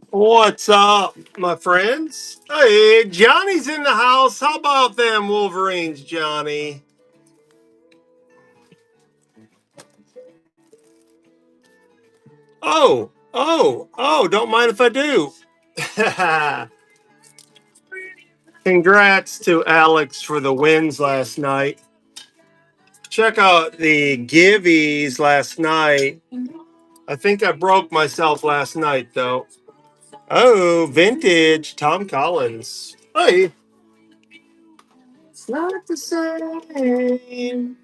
What's up, my friends? Hey, Johnny's in the house. How about them Wolverines, Johnny? Oh, don't mind if I do. Congrats to Alex for the wins last night. Check out the giveies last night. I think I broke myself last night, though. Oh, vintage Tom Collins. Hey, it's not the same.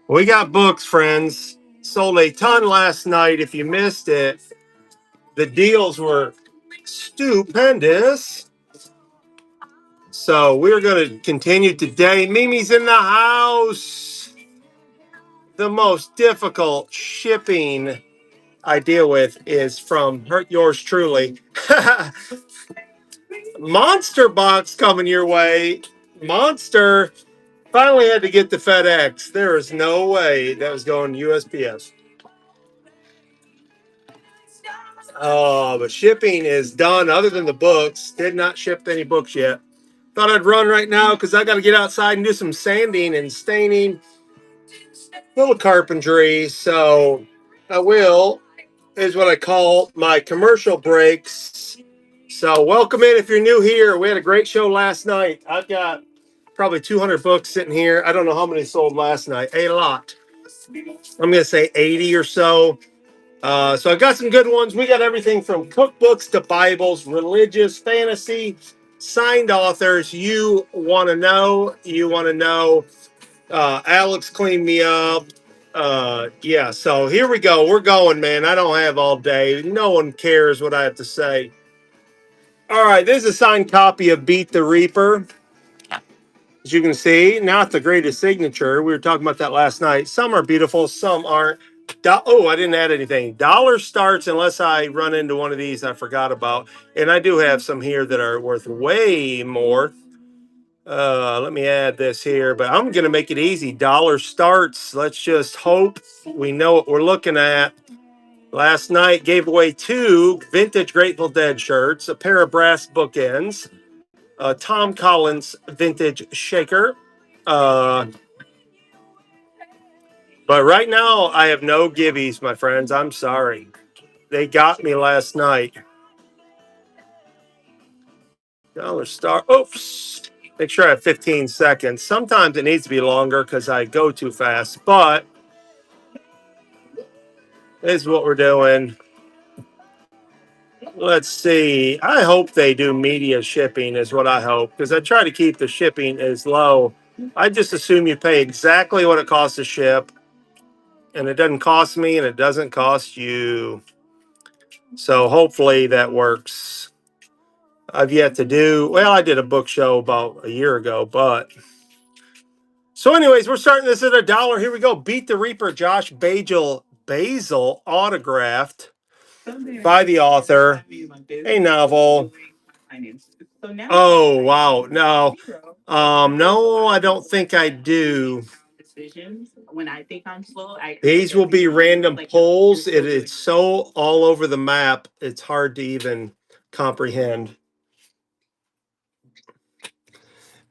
We got books, friends. Sold a ton last night. If you missed it, the deals were stupendous. So we're going to continue today. Mimi's in the house. The most difficult shipping I deal with is from yours truly. Monster box coming your way. Monster finally had to get the FedEx. There is no way that was going USPS. Oh, but shipping is done other than the books. Did not ship any books yet. Thought I'd run right now because I got to get outside and do some sanding and staining, little carpentry. So I will, is what I call my commercial breaks. So welcome in if you're new here. We had a great show last night. I've got probably 200 books sitting here. I don't know how many sold last night. A lot. I'm going to say 80 or so. So I got some good ones. We got everything from cookbooks to Bibles, religious, fantasy, signed authors. You want to know. You want to know. Alex cleaned me up. Yeah, so here we go. We're going, man. I don't have all day. No one cares what I have to say. All right, this is a signed copy of Beat the Reaper. As you can see, not the greatest signature. We were talking about that last night. Some are beautiful, some aren't. Oh, I didn't add anything. Dollar starts unless I run into one of these I forgot about. And I do have some here that are worth way more. Let me add this here, but I'm going to make it easy. Dollar starts. Let's just hope we know what we're looking at. Last night gave away 2 vintage Grateful Dead shirts, a pair of brass bookends, a Tom Collins vintage shaker. But right now, I have no gibbies, my friends. I'm sorry. They got me last night. Dollar star. Oops. Make sure I have 15 seconds. Sometimes it needs to be longer because I go too fast. But this is what we're doing. Let's see. I hope they do media shipping, is what I hope, because I try to keep the shipping as low. I just assume you pay exactly what it costs to ship, and it doesn't cost me and it doesn't cost you. So hopefully that works. I've yet to do, well, I did a book show about a year ago, but so anyways, we're starting this at $1. Here we go. Beat the Reaper, Josh Basil autographed by the author. A novel. Oh wow. No. No, I don't think I do. These will be random polls. It's so all over the map, it's hard to even comprehend.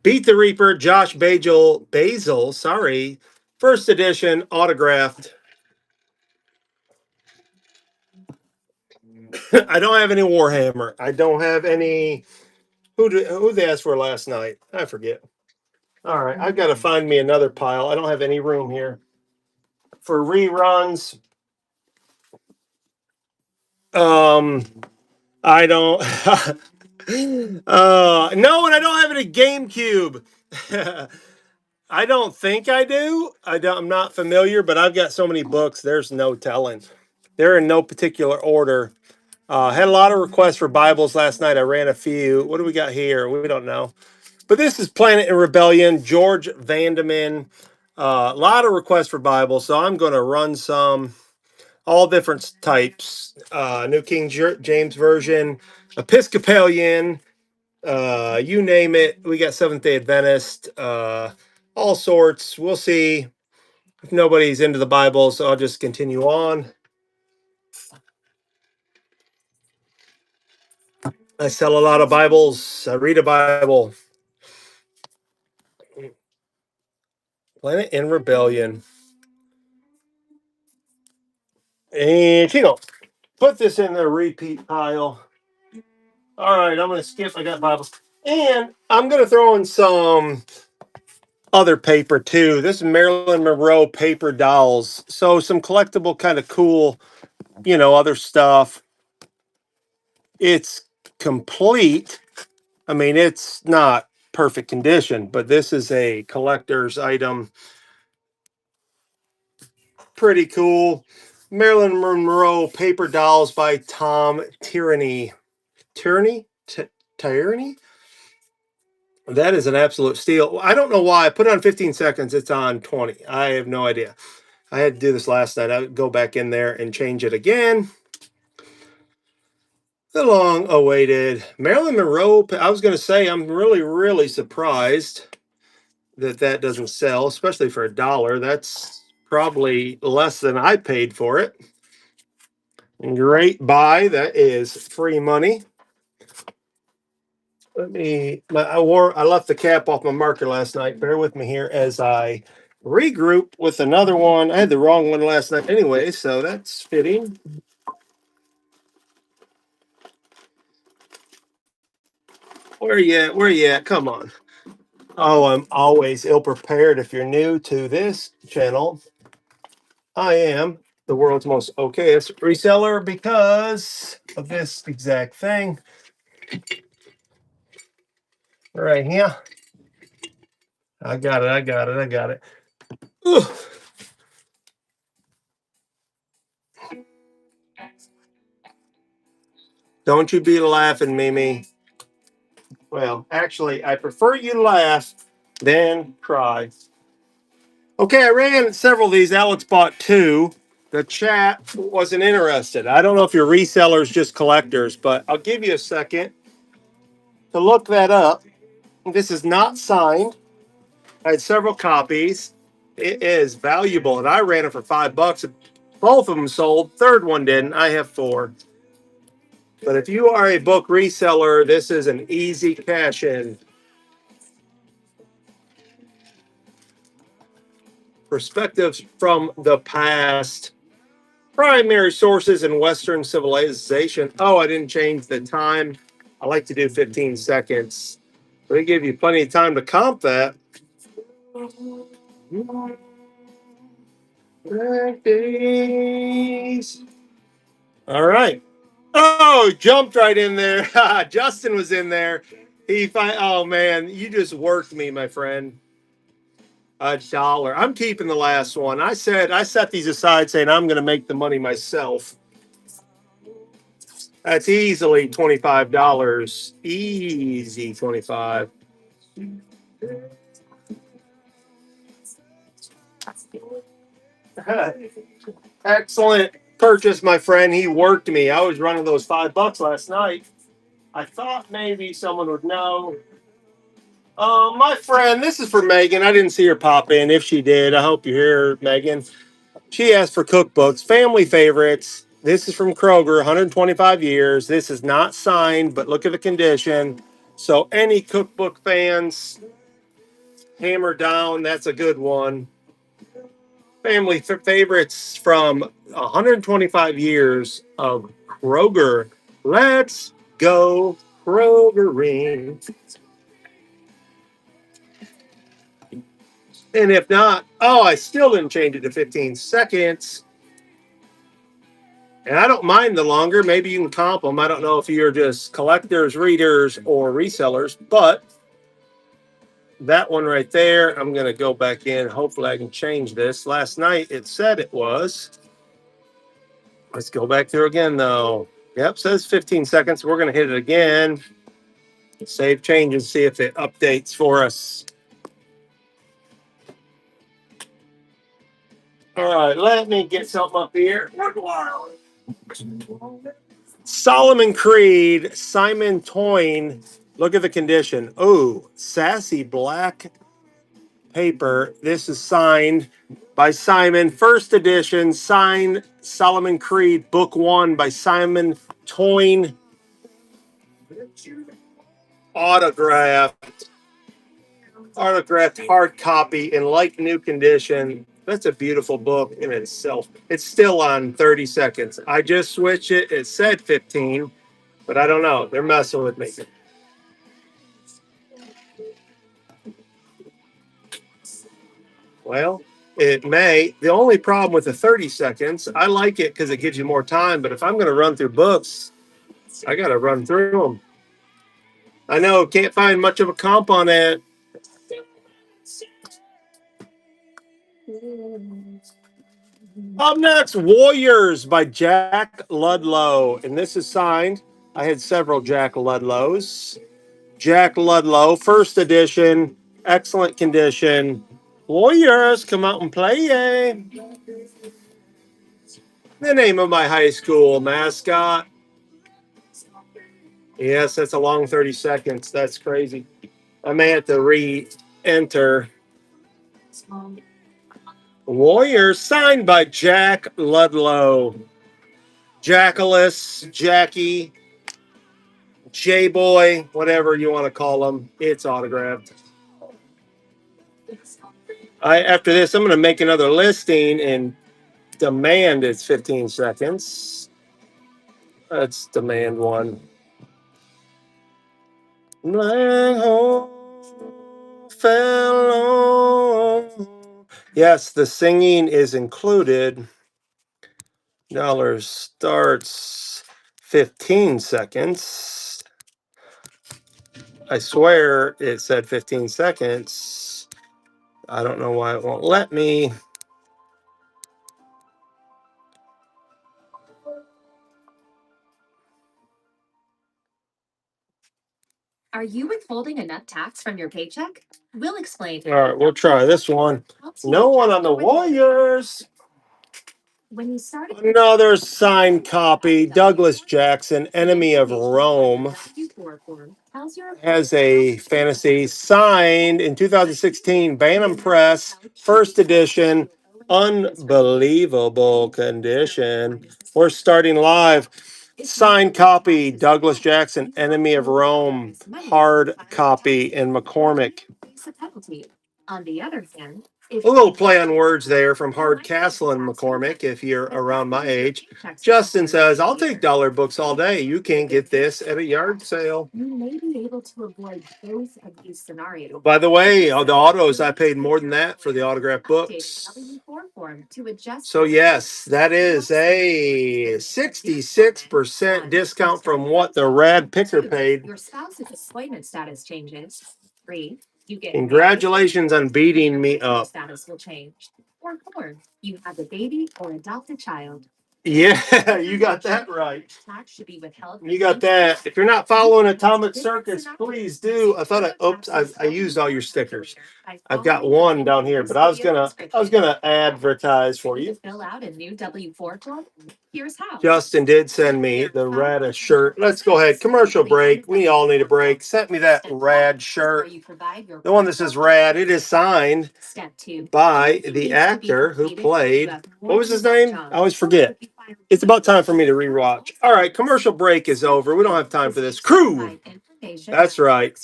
Beat the Reaper, Josh Basil, sorry, first edition, autographed. I don't have any Warhammer. I don't have any. Who they asked for last night? I forget. All right, I've got to find me another pile. I don't have any room here for reruns. Um, I don't. No, and I don't have any GameCube. I don't think I do. I'm not familiar, but I've got so many books. There's no telling. They're in no particular order. Had a lot of requests for Bibles last night. I ran a few. What do we got here? We don't know. But this is Planet in Rebellion, George Vandeman. A lot of requests for Bibles, so I'm going to run some, all different types. New King James Version, Episcopalian, you name it. We got Seventh Day Adventist, all sorts. We'll see if nobody's into the Bible, so I'll just continue on. I sell a lot of Bibles. I read a Bible. Planet in Rebellion. And Chico, put this in the repeat pile. All right, I'm going to skip. I got Bibles. And I'm going to throw in some other paper too. This is Marilyn Monroe paper dolls. So some collectible kind of cool, other stuff. It's complete. I mean, it's not perfect condition, but this is a collector's item. Pretty cool. Marilyn Monroe paper dolls by Tom Tyranny. Tyranny? That is an absolute steal. I don't know why I put it on 15 seconds. It's on 20. I have no idea. I had to do this last night. I would go back in there and change it again. The long awaited Marilyn Monroe. I was going to say, I'm really, really surprised that doesn't sell, especially for $1. That's probably less than I paid for it. Great buy. That is free money. I left the cap off my marker last night. Bear with me here as I regroup with another one. I had the wrong one last night anyway, so that's fitting. Where you at? Where you at? Come on. Oh, I'm always ill prepared. If you're new to this channel, I am the world's most okayest reseller because of this exact thing right here. I got it. I got it. I got it. Ugh. Don't you be laughing, Mimi. Well, actually, I prefer you laugh than cry. Okay, I ran several of these. Alex bought two. The chat wasn't interested. I don't know if you're resellers, just collectors, but I'll give you a second to look that up. This is not signed. I had several copies. It is valuable, and I ran it for $5. Both of them sold. Third one didn't. I have four. But if you are a book reseller, this is an easy cash in. Perspectives from the past. Primary sources in Western civilization. Oh, I didn't change the time. I like to do 15 seconds. They give you plenty of time to comp that. Back days. All right. Oh, jumped right in there. Justin was in there. Oh man, you just worked me, my friend. $1. I'm keeping the last one. I set these aside saying I'm going to make the money myself. That's easily $25. Easy 25. Excellent purchase, my friend. He worked me. I was running those $5 last night. I thought maybe someone would know. My friend, this is for Megan. I didn't see her pop in. If she did, I hope you're here, Megan. She asked for cookbooks, family favorites. This is from Kroger, 125 years. This is not signed, but look at the condition. So any cookbook fans, hammer down. That's a good one. Family favorites from 125 years of Kroger. Let's go Krogering. And if not, oh, I still didn't change it to 15 seconds. And I don't mind the longer. Maybe you can comp them. I don't know if you're just collectors, readers, or resellers, but that one right there, I'm going to go back in. Hopefully, I can change this. Last night, it said it was. Let's go back through again, though. Yep, says 15 seconds. We're going to hit it again. Save changes, see if it updates for us. All right, let me get something up here. Solomon Creed, Simon Toyne. Look at the condition. Oh, sassy black paper. This is signed by Simon. First edition, signed Solomon Creed, book one by Simon Toyne. autographed, autographed hard copy in like new condition. That's a beautiful book in itself. It's still on 30 seconds. I just switched it. It said 15, but I don't know. They're messing with me. Well, it may. The only problem with the 30 seconds, I like it because it gives you more time. But if I'm going to run through books, I got to run through them. I know, can't find much of a comp on it. Up next, Warriors by Jack Ludlow. And this is signed. I had several Jack Ludlows. Jack Ludlow, first edition, excellent condition. Warriors, come out and play. The name of my high school mascot. Yes, that's a long 30 seconds. That's crazy. I may have to re-enter. Warriors signed by Jack Ludlow. Jackalus, Jackie, J-Boy, whatever you want to call him. It's autographed. After this, I'm going to make another listing and demand it's 15 seconds. Let's demand one. Yes, the singing is included. Dollars starts 15 seconds. I swear it said 15 seconds. I don't know why it won't let me. Are you withholding enough tax from your paycheck? We'll explain. All right, we'll try this one. No one on the Warriors. Another signed copy. Douglas Jackson, Enemy of Rome, has a fantasy signed in 2016. Bantam Press, first edition. Unbelievable condition. We're starting live. Signed copy. Douglas Jackson, Enemy of Rome, hard copy in McCormick. On the other hand, A little play on words there from Hardcastle and McCormick, if you're around my age. Justin says, I'll take dollar books all day. You can't get this at a yard sale. you may be able to avoid both of these scenarios. By the way, the autos, I paid more than that for the autographed books. So, yes, that is a 66% discount from what the Rad Picker paid. Your spouse's employment status changes. 3. You get Congratulations on beating me up. Status will change. Or 4. You have a baby or adopt a child. Yeah, you got that right. Tax should be withheld. You got that. If you're not following Atomic Circus, please do. I thought I used all your stickers. I've got one down here, but I was gonna advertise for you. Fill out a new W-4 form. Here's how. Justin did send me the Rad shirt. Let's go ahead. Commercial break. We all need a break. Sent me that Rad shirt. The one that says Rad. It is signed by the actor who played. What was his name? I always forget. It's about time for me to rewatch. All right, commercial break is over. We don't have time for this. Crew. That's right.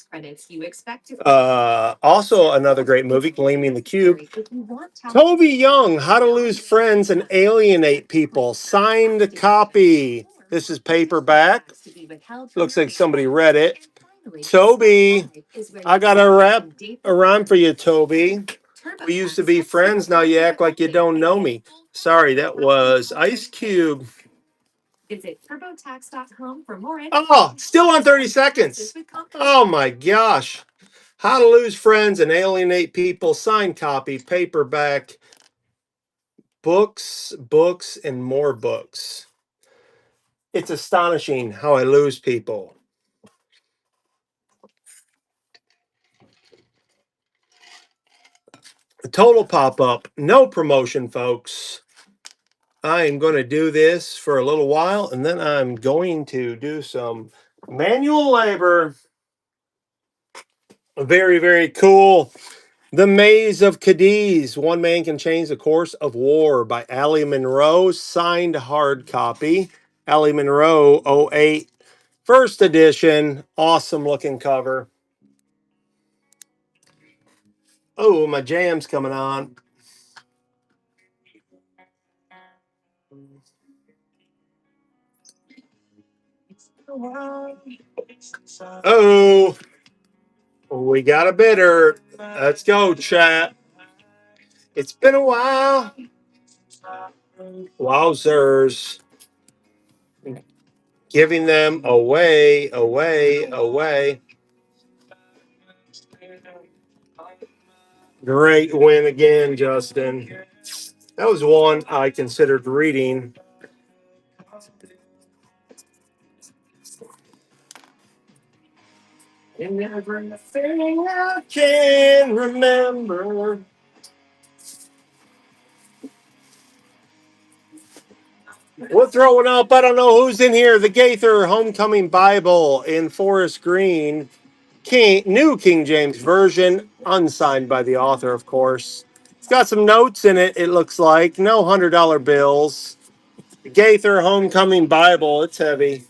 Also, another great movie, Gleaming the Cube. Toby Young, How to Lose Friends and Alienate People. Signed copy. This is paperback. Looks like somebody read it. Toby, I got a rhyme for you, Toby. We used to be friends. Now you act like you don't know me. Sorry, that was Ice Cube. Visit TurboTax.com for more info. Oh, still on 30 seconds. Oh my gosh. How to Lose Friends and Alienate People. Signed copy, paperback. Books, and more books. It's astonishing how I lose people. A total pop-up, no promotion, folks. I am going to do this for a little while, and then I'm going to do some manual labor. Very, very cool. The Maze of Cadiz. One Man Can Change the Course of War by Allie Monroe. Signed hard copy. Allie Monroe, 08 First edition, awesome looking cover. Oh, my jam's coming on. Oh, we got a bidder. Let's go, chat. It's been a while. Wowzers. Giving them away, away, away. Great win again, Justin. That was one I considered reading. And everything I can remember. We're throwing up. I don't know who's in here. The Gaither Homecoming Bible in Forest Green. New King James Version, unsigned by the author, of course. It's got some notes in it, it looks like. No $100 bills. The Gaither Homecoming Bible. It's heavy.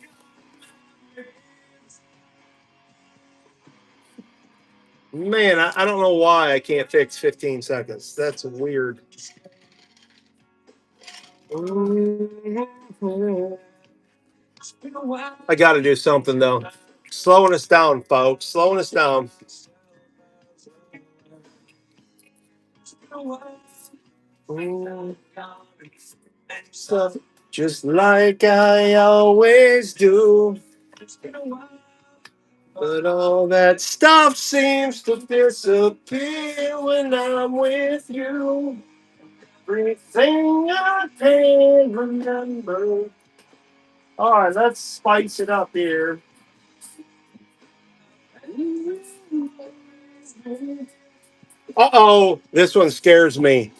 Man, I don't know why I can't fix 15 seconds. That's weird. I got to do something, though. Slowing us down, folks. Slowing us down. Stuff just like I always do. But all that stuff seems to disappear when I'm with you. Everything I can remember. All right, let's spice it up here. Uh-oh, this one scares me.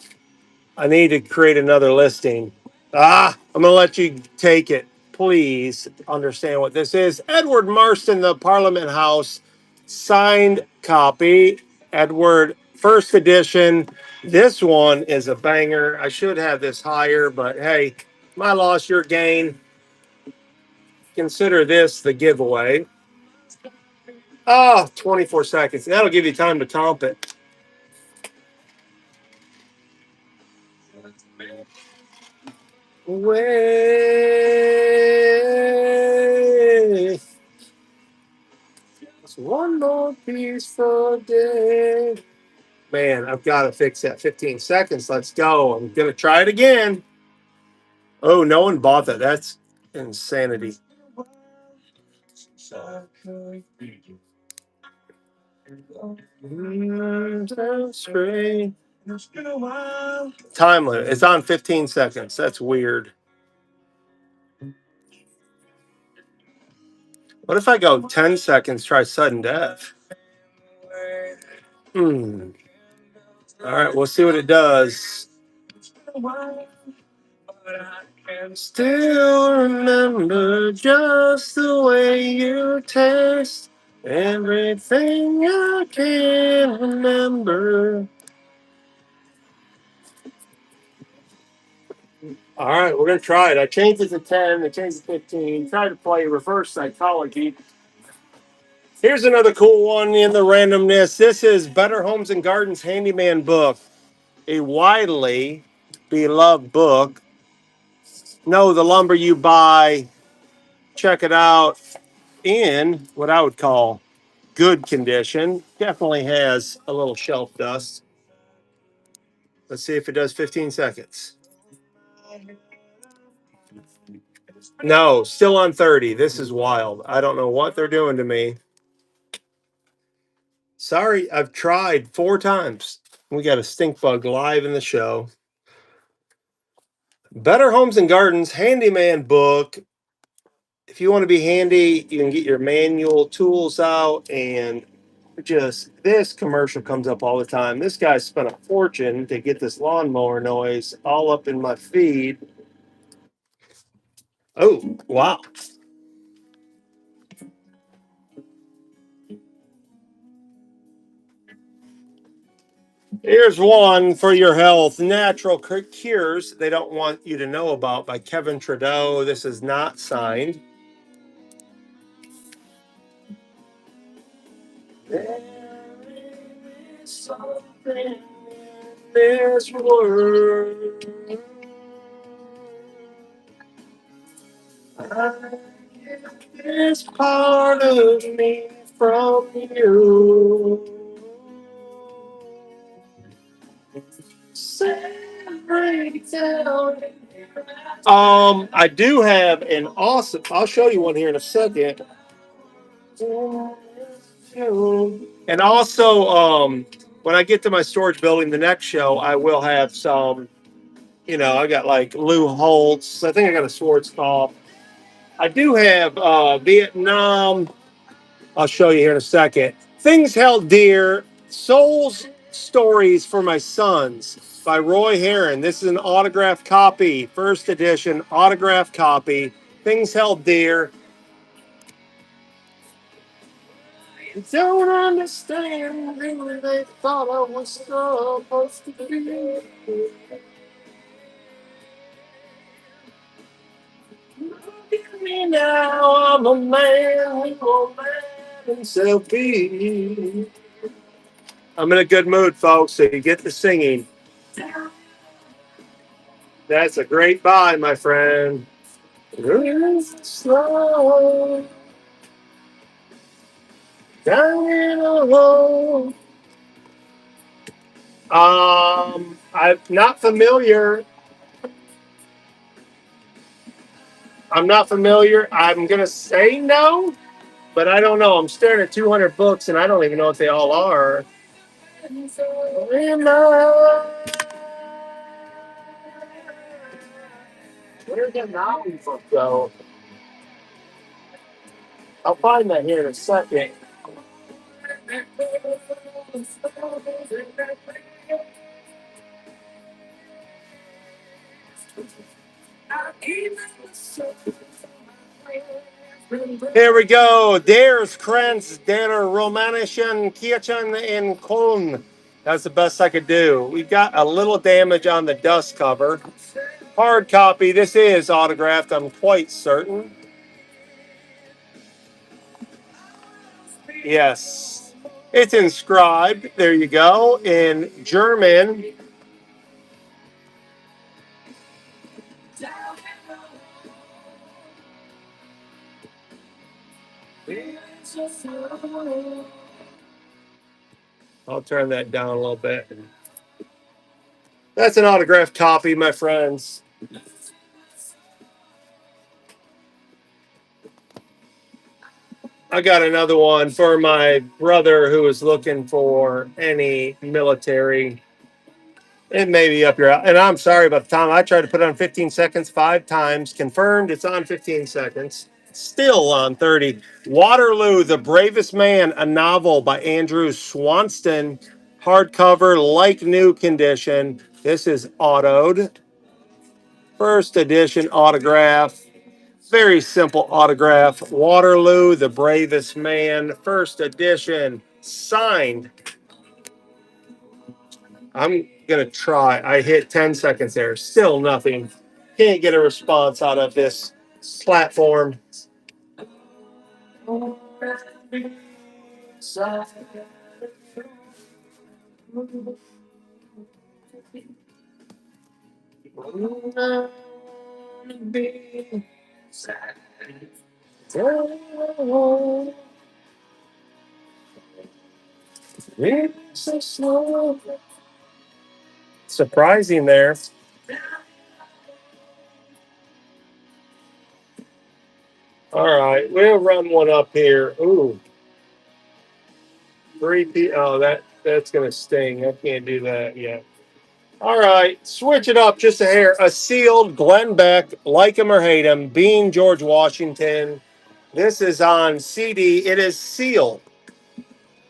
I need to create another listing. I'm going to let you take it. Please understand what this is. Edward Marston, the Parliament House, signed copy. Edward, first edition. This one is a banger. I should have this higher, but hey, my loss, your gain. Consider this the giveaway. 24 seconds. That'll give you time to comp it. Way. One more peaceful day. Man, I've got to fix that 15 seconds. Let's go. I'm going to try it again. Oh, no one bought that. That's insanity. Time limit. It's on 15 seconds. That's weird. What if I go 10 seconds, try sudden death? All right, we'll see what it does. Still remember just the way you taste everything I can remember. All right, we're going to try it. I changed it to 10, I changed it to 15. Try to play reverse psychology. Here's another cool one in the randomness. This is Better Homes and Gardens Handyman book, a widely beloved book. No, the lumber you buy, check it out in what I would call good condition. Definitely has a little shelf dust. Let's see if it does 15 seconds. No, still on 30. This is wild. I don't know what they're doing to me. Sorry, I've tried 4 times. We got a stink bug live in the show. Better Homes and Gardens Handyman book. If you want to be handy, you can get your manual tools out and just this commercial comes up all the time. This guy spent a fortune to get this lawnmower noise all up in my feed. Oh, wow. Here's one for your health. Natural cures they don't want you to know about by Kevin Trudeau. This is not signed. There is something in this world. I get this part of me from you. I do have an awesome. I'll show you one here in a second. And also, when I get to my storage building, the next show, I will have some. I got like Lou Holtz. I think I got a Schwarzkopf. I do have Vietnam. I'll show you here in a second. Things Held Dear, Souls Stories for My Sons by Roy Heron. This is an autographed copy, first edition autographed copy. Things Held Dear. Don't understand who they thought I was supposed to be. Look at me now, I'm a man who will let himself be. I'm in a good mood, folks, so you get the singing. That's a great buy, my friend. Slow down alone. I'm not familiar. I'm not familiar. I'm gonna say no, but I don't know. I'm staring at 200 books, and I don't even know what they all are. Where'd the mountain book go? I'll find that here in a second. Here we go. There's Kranz der Romanischen Kirchen in Köln. That's the best I could do. We got a little damage on the dust cover. Hard copy. This is autographed, I'm quite certain. Yes. It's inscribed. There you go. In German. I'll turn that down a little bit. That's an autographed copy, my friends. I got another one for my brother who is looking for any military. It may be up your and I'm sorry about the time. I tried to put it on 15 seconds 5 times. Confirmed it's on 15 seconds. Still on 30. Waterloo, The Bravest Man, a novel by Andrew Swanston. Hardcover, like new condition. This is autoed. First edition autograph. Very simple autograph. Waterloo, The Bravest Man, first edition, signed. I'm going to try. I hit 10 seconds there. Still nothing. Can't get a response out of this platform. Surprising there. All right, we'll run one up here. Ooh, 3P. Oh, that's gonna sting. I can't do that yet. All right, switch it up just a hair. A sealed Glenn Beck, like him or hate him, being George Washington. This is on CD. It is sealed.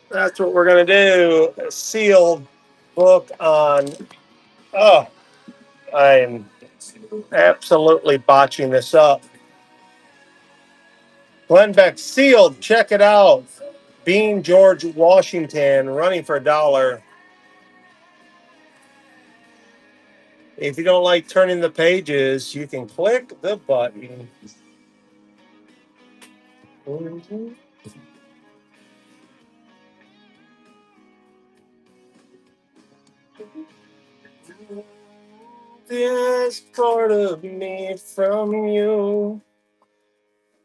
That's what we're gonna do. A sealed book on. Oh, I'm absolutely botching this up. Glenn Beck sealed. Check it out. Being George Washington, running for $1. If you don't like turning the pages, you can click the button. This part of me from you.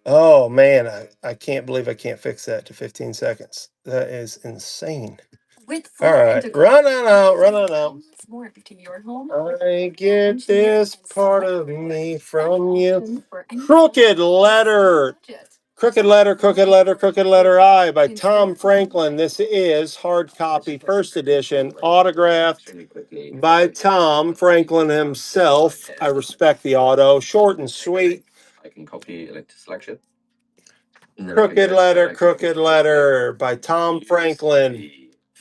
Oh man, I can't believe I can't fix that to 15 seconds. That is insane. With All full right, integral. run on out, run on out. More to your home. I get this part of me from you. Crooked Letter. Crooked Letter, Crooked Letter, Crooked Letter I by Tom Franklin. This is hard copy, first edition, autographed by Tom Franklin himself. I respect the auto, short and sweet. I can copy elected selection. Crooked Letter by Tom Franklin.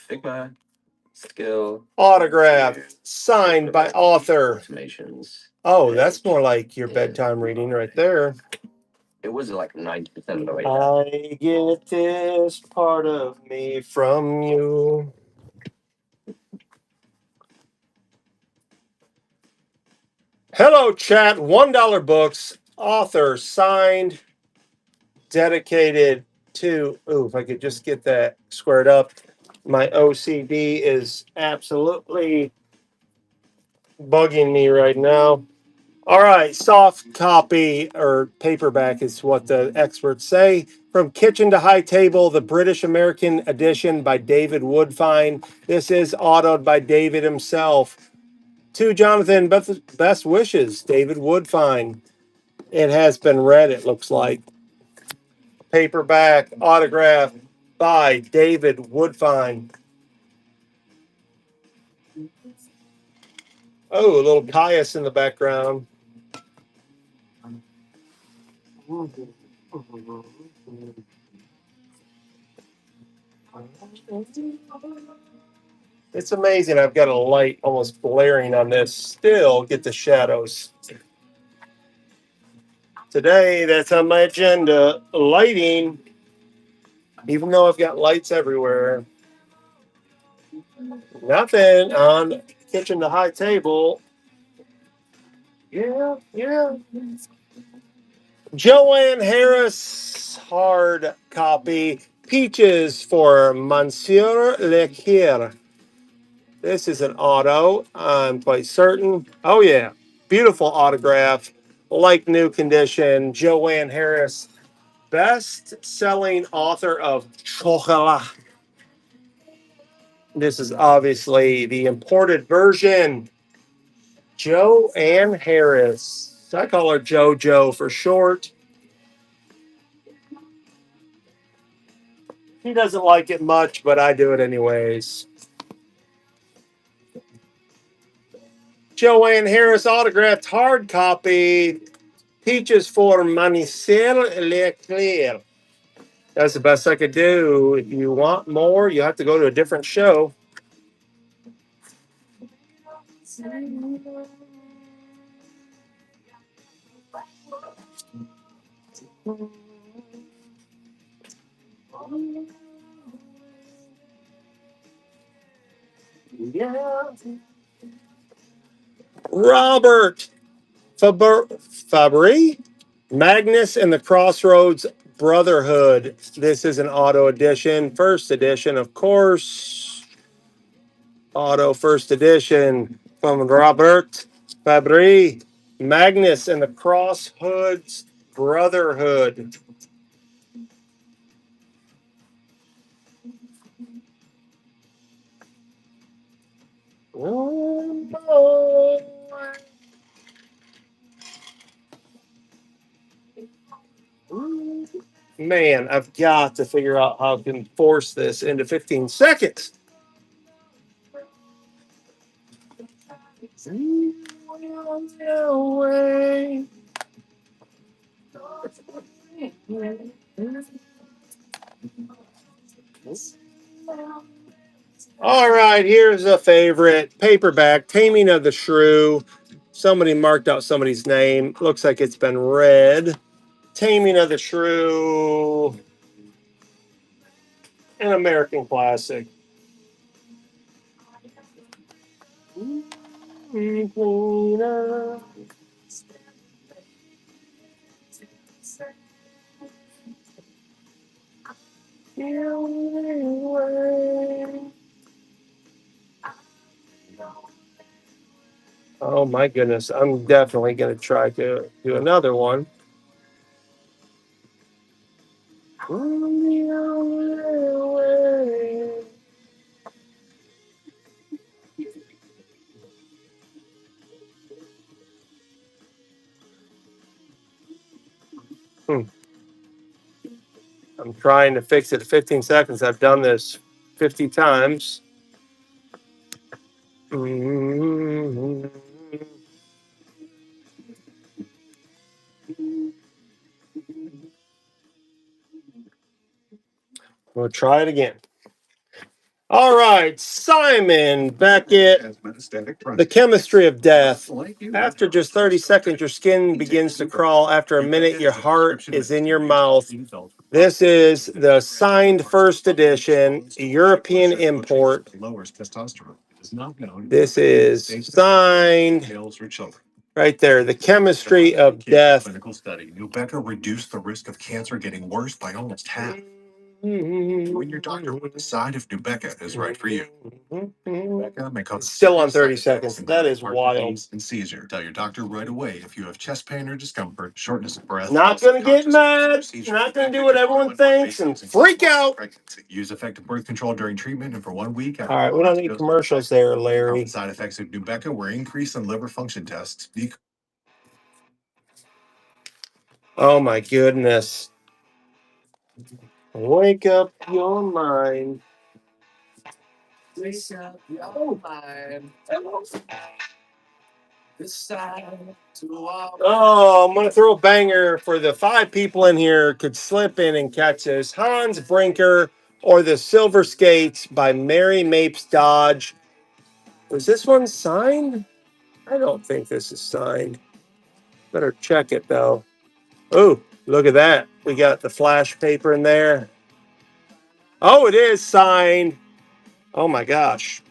Figma, skill, Autograph, signed by author. automations. Oh, that's more like your bedtime reading right there. It was like 90% of the way. I get this part of me from you. Hello, chat. $1 books, author signed, dedicated to. Ooh, if I could just get that squared up. My OCD is absolutely bugging me right now. All right, soft copy or paperback is what the experts say. From Kitchen to High Table, the British American edition by David Woodfine. This is autoed by David himself. To Jonathan, best wishes, David Woodfine. It has been read, it looks like. Paperback, autograph by David Woodfine. Oh, a little Caius in the background. It's amazing. I've got a light almost blaring on this. Still get the shadows. Today, that's on my agenda. Lighting, even though I've got lights everywhere. Nothing on Kitchen to High Table. Yeah. Joanne Harris, hard copy. Peaches for Monsieur Leclerc. This is an auto, I'm quite certain. Oh, yeah. Beautiful autograph, like new condition. Joanne Harris, best selling author of Chocolat. This is obviously the imported version. Joanne Harris. I call her JoJo for short. He doesn't like it much, but I do it anyways. Joanne Harris autographed hard copy. Peaches for Manicel Leclerc. That's the best I could do. If you want more, you have to go to a different show. Robert Fabry, Magnus and the Crossroads Brotherhood. This is an auto edition, first edition, of course. Auto first edition from Robert Fabry, Magnus and the Crosshoods Brotherhood. Man, I've got to figure out how I can force this into 15 seconds. All right, here's a favorite paperback, Taming of the Shrew. Somebody marked out somebody's name. Looks like it's been read. Taming of the Shrew, an American classic. Oh my goodness. I'm definitely going to try to do another one. Hmm. I'm trying to fix it in 15 seconds. I've done this 50 times. Mhm. We'll try it again. All right, Simon Beckett, The Chemistry of Death. After just 30 seconds, your skin begins to crawl. After a minute, your heart is in your mouth. This is the signed first edition, European import. This is signed right there, The Chemistry of Death. Clinical study. Nubeqa reduced the risk of cancer getting worse by almost half. You and your doctor will decide if Nubeqa is right for you. Nubeqa may cause Still on 30 serious seconds. side That effects, is heart wild. disease, and seizure. Tell your doctor right away if you have chest pain or discomfort, shortness of breath. Not going to get mad. Not going to do what everyone thinks and freak out. Use effective birth control during treatment and for 1 week. All right, we don't need commercials there, Larry. Side effects of Nubeqa were increase in liver function tests. Oh my goodness. Wake up your mind. Oh, I'm going to throw a banger for the 5 people in here could slip in and catch this. Hans Brinker or The Silver Skates by Mary Mapes Dodge. Was this one signed? I don't think this is signed. Better check it though. Oh, look at that. We got the flash paper in there. Oh, it is signed. Oh my gosh.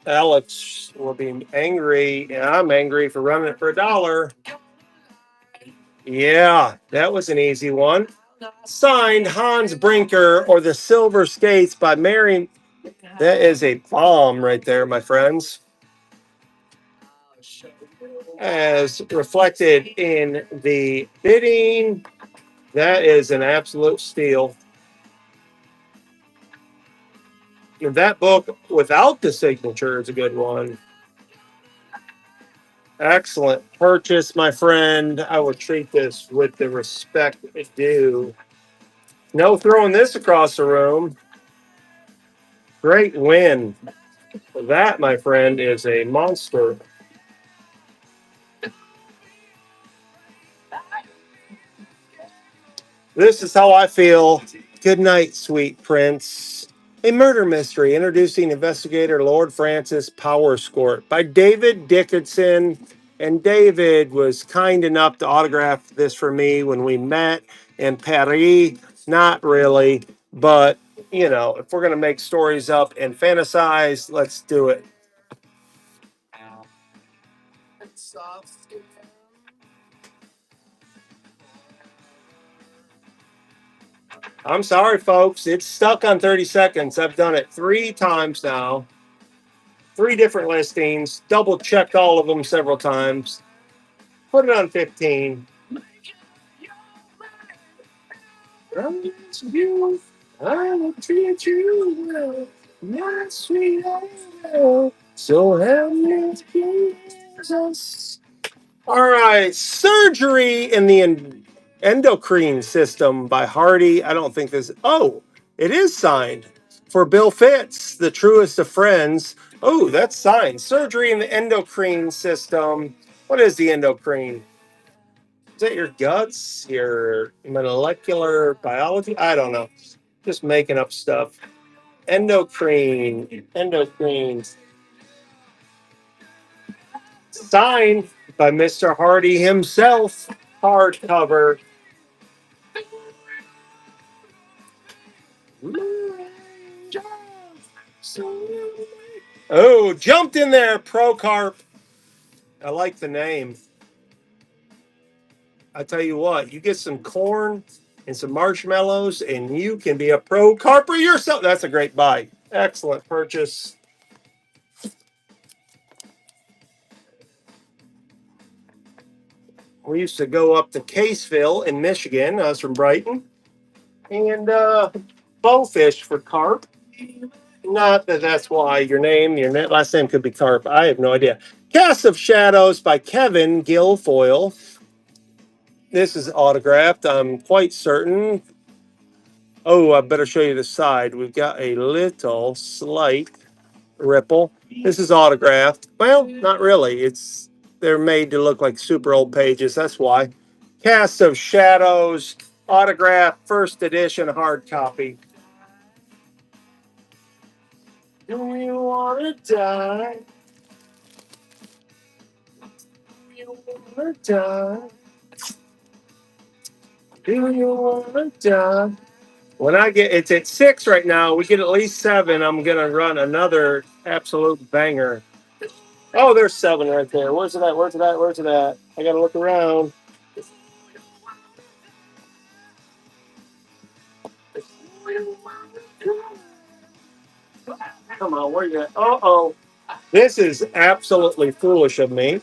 Alex will be angry, and I'm angry for running it for $1. Yeah, that was an easy one. Signed Hans Brinker or The Silver Skates by Mary. That is a bomb right there, my friends. As reflected in the bidding, that is an absolute steal. That book without the signature is a good one. Excellent purchase, my friend. I would treat this with the respect it due. No throwing this across the room. Great win. That, my friend, is a monster. This is how I feel. Good night, sweet prince. A murder mystery introducing investigator Lord Francis Powerscourt by David Dickinson. And David was kind enough to autograph this for me when we met in Paris. Not really, but you know, if we're going to make stories up and fantasize, let's do it. I'm sorry, folks. It's stuck on 30 seconds. I've done it 3 times now. 3 different listings. Double checked all of them several times. Put it on 15. I will treat you well, my sweet angel. So help me, Jesus. All right, Surgery in the Endocrine System by Hardy. I don't think this. Oh, it is signed for Bill Fitz, the truest of friends. Oh, that's signed. Surgery in the Endocrine System. What is the endocrine? Is that your guts, your molecular biology? I don't know. Just making up stuff. Endocrine. Signed by Mr. Hardy himself. Hardcover. Oh, jumped in there, Procarp. I like the name. I tell you what, you get some corn and some marshmallows, and you can be a Procarper yourself. That's a great buy. Excellent purchase. We used to go up to Caseville in Michigan. I was from Brighton, and bowfish for carp. Not that that's why your last name could be Carp. I have no idea. Cast of Shadows by Kevin Guilfoyle. This is autographed. I'm quite certain. Oh, I better show you the side. We've got a little slight ripple. This is autographed. Well, not really. They're made to look like super old pages. That's why. Cast of Shadows, autographed, first edition, hard copy. Do you wanna die? Do you wanna die? Do you wanna die? When it's at 6 right now. We get at least 7. I'm gonna run another absolute banger. Oh, there's 7 right there. Where's it at? Where's it at? Where's it at? I gotta look around. Come on, where you at? Uh-oh. This is absolutely foolish of me.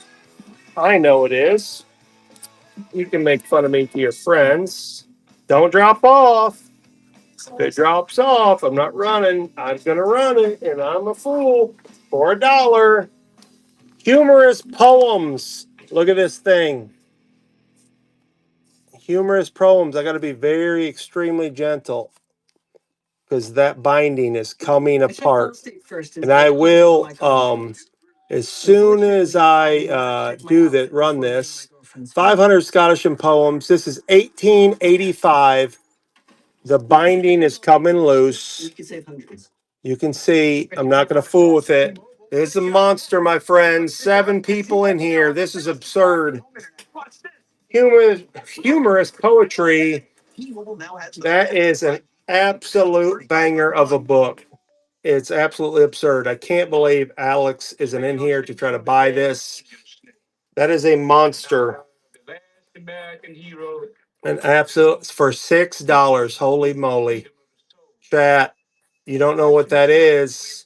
I know it is. You can make fun of me to your friends. Don't drop off. If it drops off, I'm not running. I'm going to run it, and I'm a fool for $1. Humorous poems. Look at this thing. Humorous poems. I got to be very extremely gentle because that binding is coming apart. And I will, as soon as I run this, 500 Scottish and poems. This is 1885. The binding is coming loose. You can see I'm not going to fool with it. It's a monster, my friends. 7 people in here. This is absurd. Humorous poetry. That is an absolute banger of a book. It's absolutely absurd. I can't believe Alex isn't in here to try to buy this. That is a monster. An absolute for $6. Holy moly. Chat. You don't know what that is.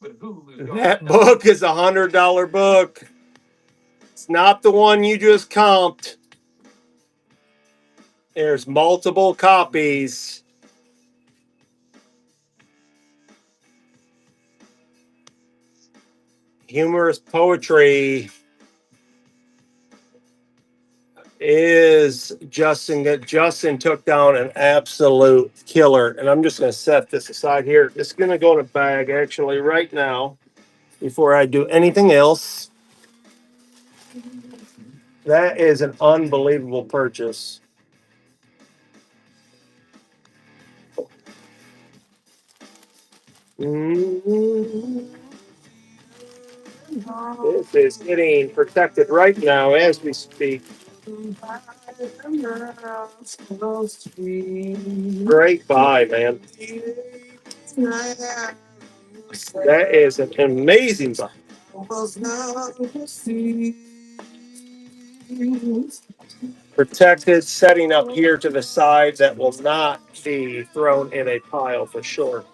That book is $100 book. It's not the one you just comped. There's multiple copies. Humorous poetry is Justin took down an absolute killer. And I'm just going to set this aside here. It's going to go in a bag actually right now before I do anything else. That is an unbelievable purchase. This is getting protected right now as we speak. Great buy, man. That is an amazing buy. Protected, setting up here to the side that will not be thrown in a pile for sure.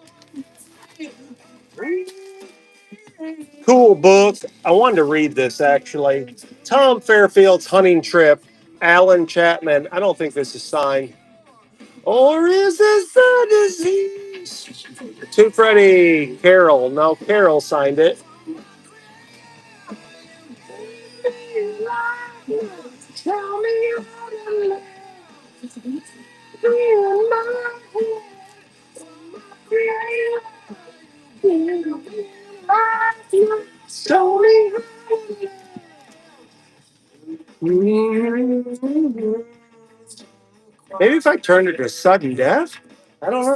Cool book. I wanted to read this actually. Tom Fairfield's Hunting Trip. Alan Chapman. I don't think this is signed. Or is this the disease? To Freddie Carroll. No, Carroll signed it. Tell me how to live. Maybe if I turned it to sudden death? I don't know.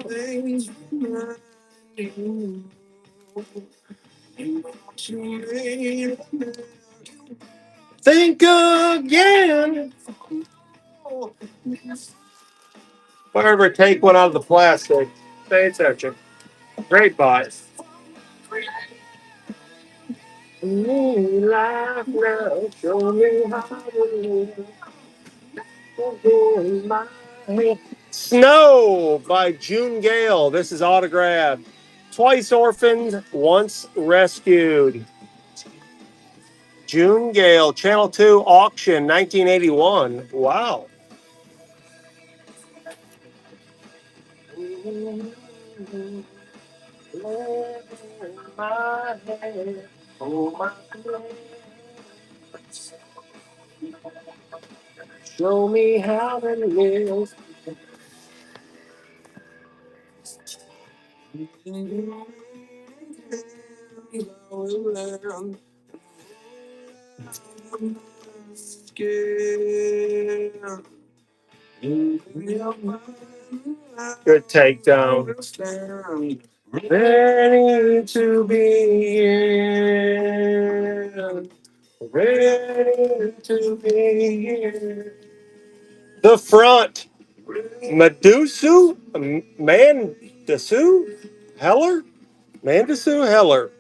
Think again. Whatever, take one out of the plastic. Pay attention. Great buy. Life now, show me how to live. Snow by June Gale. This is autographed. Twice orphaned, once rescued. June Gale, Channel 2 auction, 1981. Wow. Show me how to live. Good takedown. Ready to begin. Ready to begin. The front. Medusu? Mandasu? Heller? Mandasu Heller.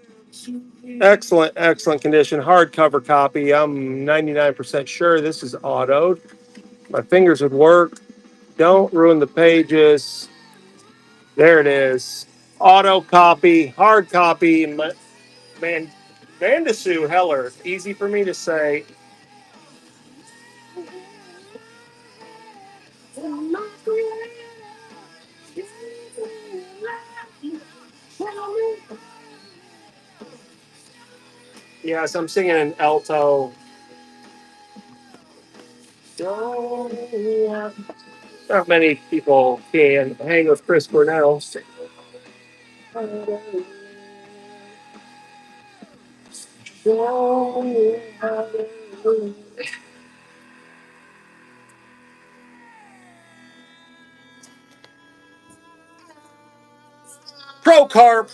Excellent, excellent condition. Hardcover copy. I'm 99% sure this is autoed. My fingers would work. Don't ruin the pages. There it is. Auto copy, hard copy. Man, Mandasu Heller. Easy for me to say. Yes, I'm singing in alto. Not many people can hang with Chris Cornell. Pro Carp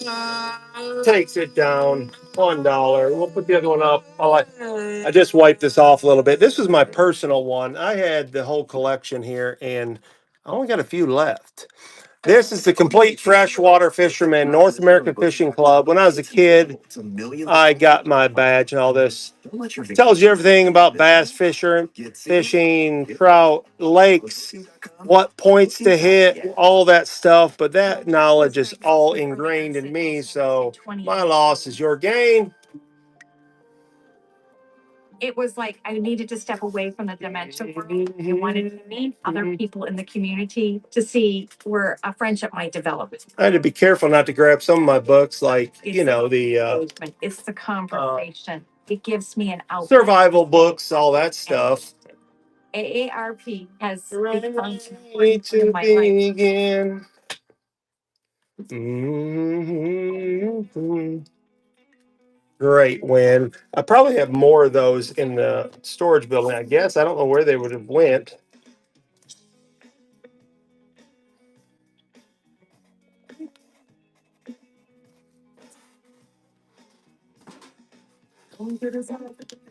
takes it down $1. We'll put the other one up. I just wiped this off a little bit. This was my personal one. I had the whole collection here, and I only got a few left. This is the Complete Freshwater Fisherman North American Fishing Club. When I was a kid, I got my badge and all this. Tells you everything about bass fishing, trout, lakes, what points to hit, all that stuff. But that knowledge is all ingrained in me. So my loss is your gain. It was like I needed to step away from the dementia world. I wanted to meet other people in the community to see where a friendship might develop. I had to be careful not to grab some of my books, like, It's the conversation. It gives me an outlet. survival books, all that stuff. AARP has become Ready to my life. begin. Mhm. Great win. I probably have more of those in the storage building. I guess I don't know where they would have went.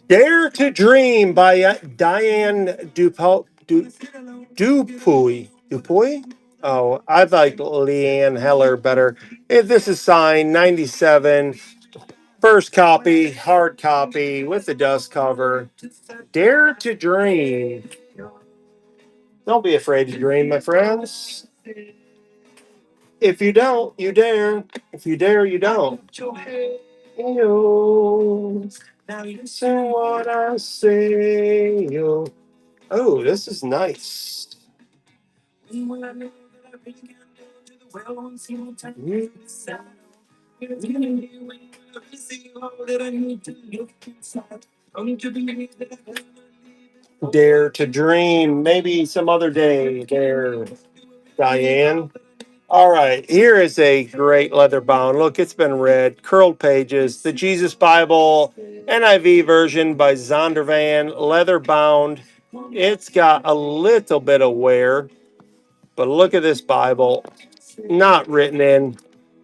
Dare to Dream by Diane Dupuy. Dupuy? Oh, I like Leanne Heller better. This is signed 97. First copy, hard copy with the dust cover. Dare to Dream. Don't be afraid to dream, my friends. If you don't, you dare. If you dare, you don't. Yo, listen what I say. Yo. Oh, this is nice. Dare to dream. Maybe some other day. Dare, Diane. All right, here is a great leather bound. Look, it's been read. Curled pages. The Jesus Bible NIV version by Zondervan. Leather bound. It's got a little bit of wear, but look at this Bible. Not written in.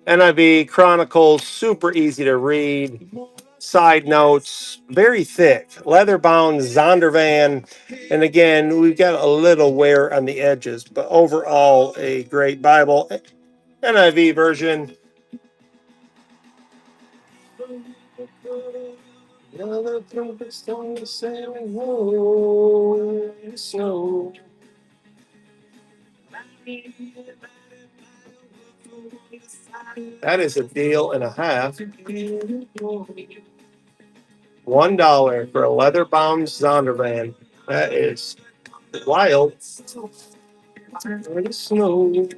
NIV Chronicles, super easy to read. Side notes, very thick. Leather bound Zondervan. And again, we've got a little wear on the edges, but overall, a great Bible. NIV version. That is a deal and a half. $1 for a leather bound Zondervan. That is wild. Where the snow.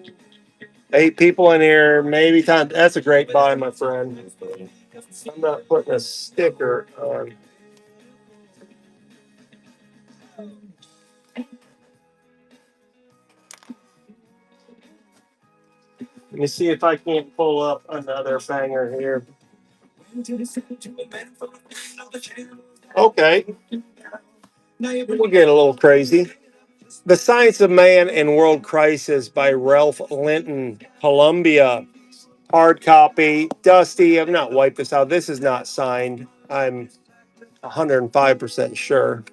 8 people in here, maybe time. That's a great buy, my friend. I'm not putting a sticker on. Let me see if I can't pull up another banger here. Okay, we'll get a little crazy. The Science of Man and World Crisis by Ralph Linton, Columbia. Hard copy. Dusty, I've not wiped this out. This is not signed. I'm 105% sure.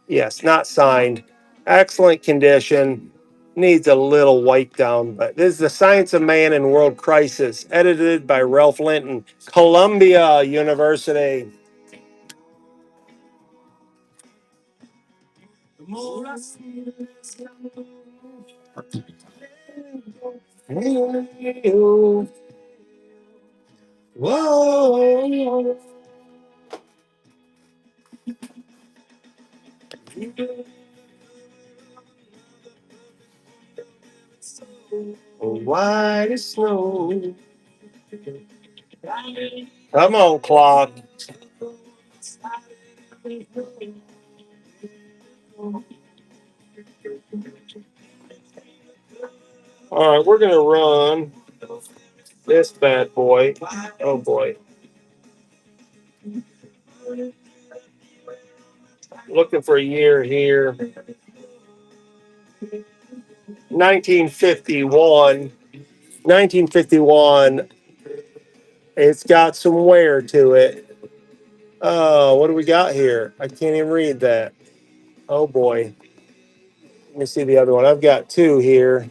Yes, not signed. Excellent condition. Needs a little wipe down, but this is The Science of Man and World Crisis, edited by Ralph Linton, Columbia University. Whoa. White as snow. Come on, clock. All right, we're gonna run this bad boy. Oh boy. Looking for a year here. 1951. 1951. It's got some wear to it. Oh, what do we got here? I can't even read that. Oh boy. Let me see the other one. I've got 2 here.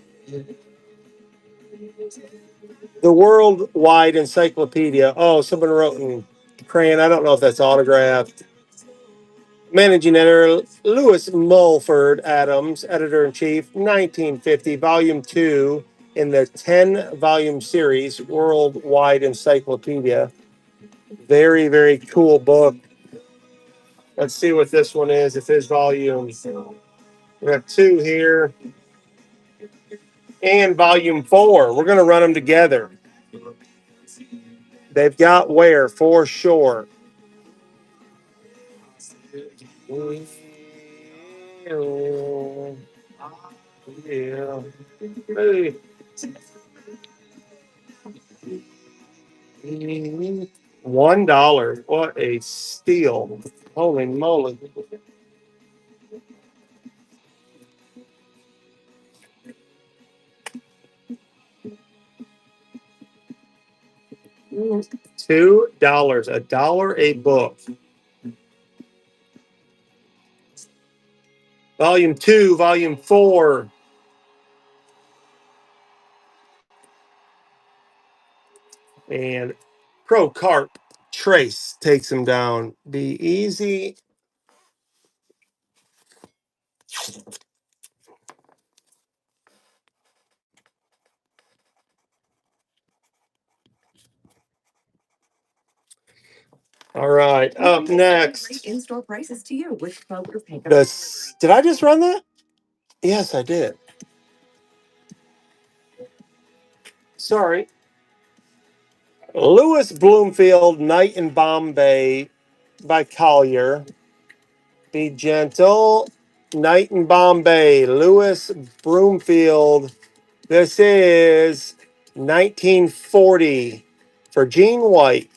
The Worldwide Encyclopedia. Oh, someone wrote in crayon. I don't know if that's autographed. Managing editor Lewis Mulford Adams, editor in chief, 1950, volume 2 in the 10-volume series, Worldwide Encyclopedia. Very, very cool book. Let's see what this one is. If his volume. We have 2 here. And volume 4. We're going to run them together. They've got wear for sure. Yeah. Hey. $1. What a steal. Holy moly. $2. $1 a book. Volume 2, volume 4. And Pro Carp Trace takes him down. Be easy. All right. Up next. In-store prices to you with Kroger Pickup. Did I just run that? Yes, I did. Sorry. Lewis Bloomfield, Night in Bombay by Collier. Be gentle. Night in Bombay, Lewis Broomfield. This is 1940 for Gene White.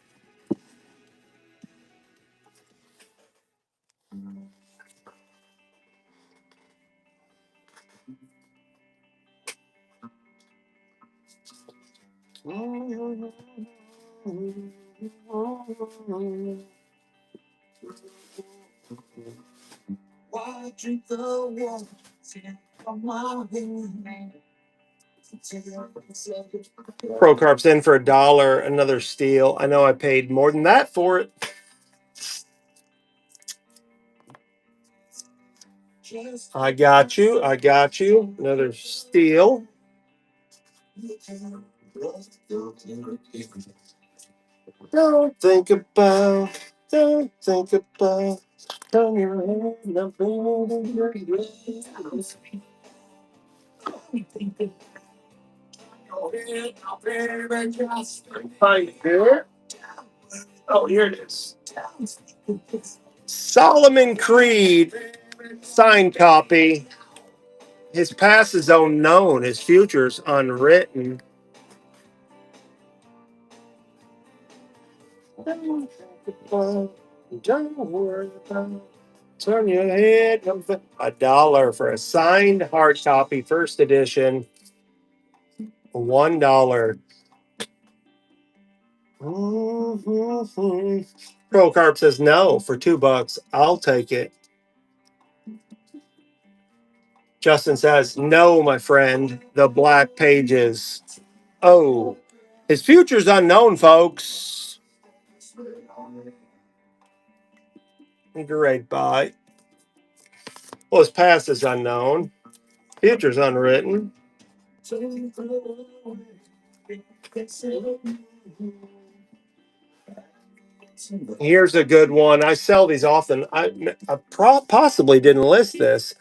Procarp's in for $1, another steal. I know I paid more than that for it. I got you. I got you. Another steal. Don't think about Don't think about turn your head. Right here. Oh, here it is. Solomon Creed, signed copy. His past is unknown, his future's unwritten. Don't worry about it. Turn your head. $1 for a signed hard copy, first edition. $1. Procarp says no for $2. I'll take it. Justin says no, my friend. The Black Pages. Oh, his future's unknown, folks. Great buy. Well, his past is unknown. Future's unwritten. Here's a good one. I sell these often. I possibly didn't list this.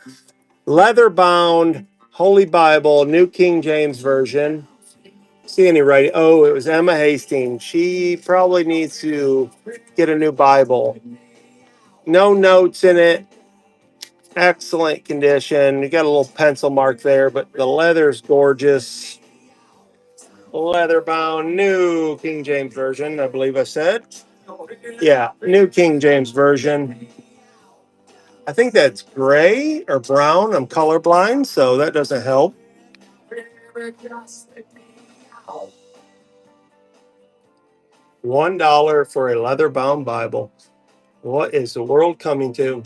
Leather bound Holy Bible, New King James Version. See any writing? Oh, it was Emma Hastings. She probably needs to get a new Bible. No notes in it. Excellent condition. You got a little pencil mark there, but the leather's gorgeous. Leather bound, New King James Version, I believe I said. Yeah, New King James Version. I think that's gray or brown. I'm colorblind, so that doesn't help. $1 for a leather bound Bible. What is the world coming to?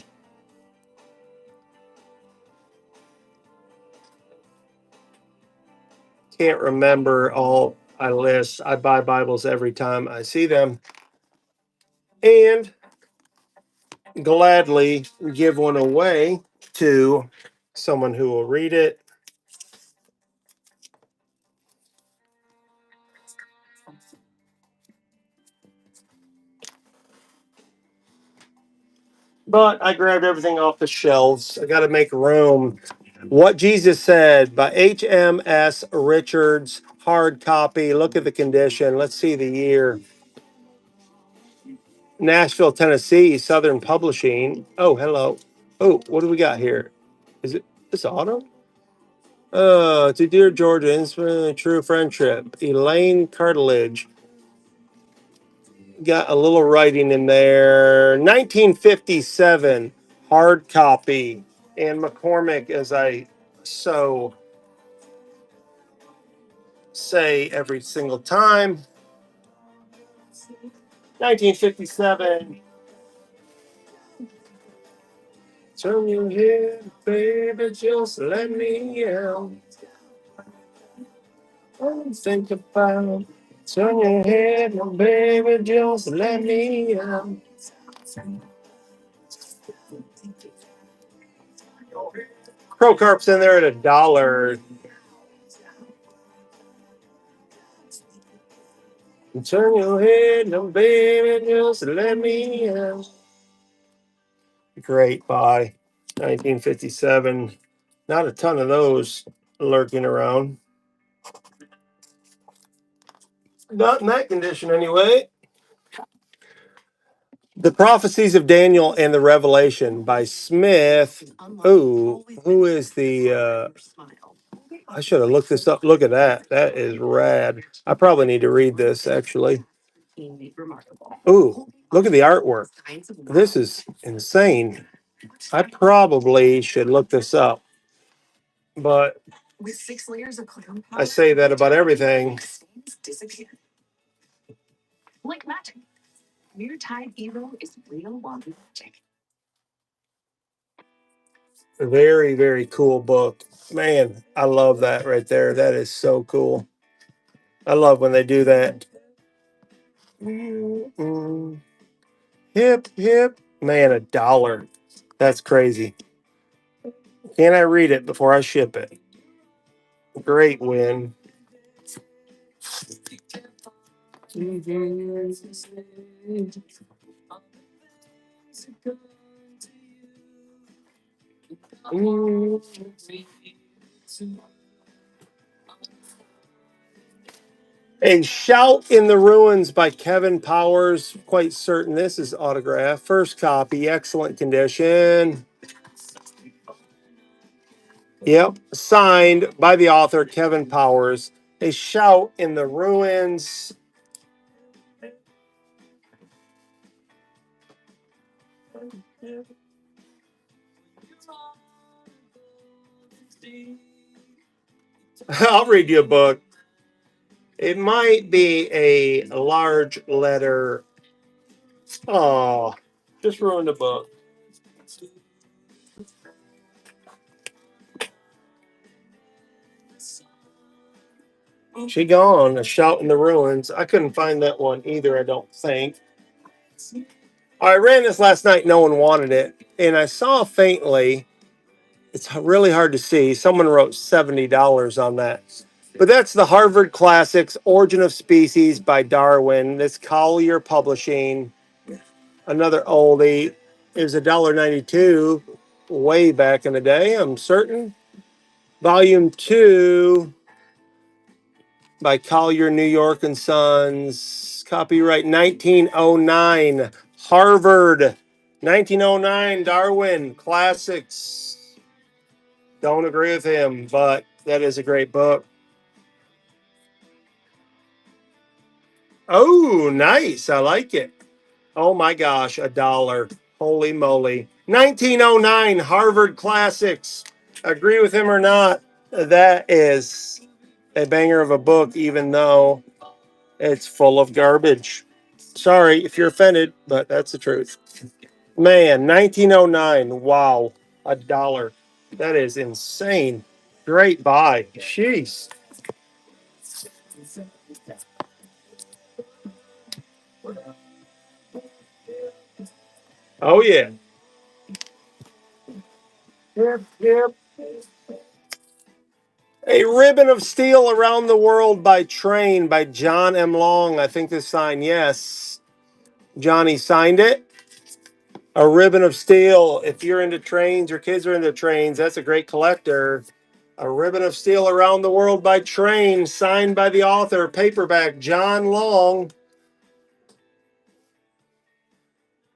Can't remember all I list. I buy Bibles every time I see them and gladly give one away to someone who will read it. But I grabbed everything off the shelves. I got to make room. What Jesus Said by HMS Richards, hard copy. Look at the condition. Let's see the year. Nashville, Tennessee, Southern Publishing. Oh, hello. Oh, what do we got here? Is it this auto? To Dear Georgia, Inspiration, True Friendship. Elaine Cartilage. Got a little writing in there. 1957, hard copy. And McCormick, as I so say every single time. 1957. Turn your head, baby, just let me out. Don't think about. Turn your head, baby, just let me out. Procarp's in there at $1. Turn your head, baby, just let me out. Great buy. 1957. Not a ton of those lurking around. Not in that condition, anyway. The Prophecies of Daniel and the Revelation by Smith. Ooh, who is the. I should have looked this up. Look at that. That is rad. I probably need to read this, actually. Ooh, look at the artwork. This is insane. I probably should look this up. But I say that about everything. Very, very cool book. Man, I love that right there. That is so cool. I love when they do that. Hip, hip. Man, $1. That's crazy. Can I read it before I ship it? Great win. A Shout in the Ruins by Kevin Powers. Quite certain this is autographed. First copy, excellent condition. Yep, signed by the author Kevin Powers. A Shout in the Ruins. I'll read you a book. It might be a large letter. Oh, just ruined the book. She gone. A Shout in the Ruins. I couldn't find that one either, I don't think. I ran this last night. No one wanted it. And I saw faintly, it's really hard to see. Someone wrote $70 on that. But that's the Harvard Classics, Origin of Species by Darwin. This Collier Publishing. Another oldie. It was $1.92 way back in the day, I'm certain. Volume 2 by Collier, New York and Sons. Copyright 1909. Harvard. 1909 Darwin Classics. Don't agree with him, but that is a great book. Oh, nice. I like it. Oh my gosh, $1. Holy moly. 1909 Harvard Classics. Agree with him or not, that is a banger of a book, even though it's full of garbage. Sorry if you're offended, but that's the truth. Man, 1909. Wow. $1. That is insane. Great buy. Jeez. Oh, yeah. Yep, yep. A Ribbon of Steel Around the World by Train by John M. Long. I think this sign, yes. Johnny signed it. A Ribbon of Steel. If you're into trains, your kids are into trains, that's a great collector. A Ribbon of Steel Around the World by Train, signed by the author, paperback, John Long.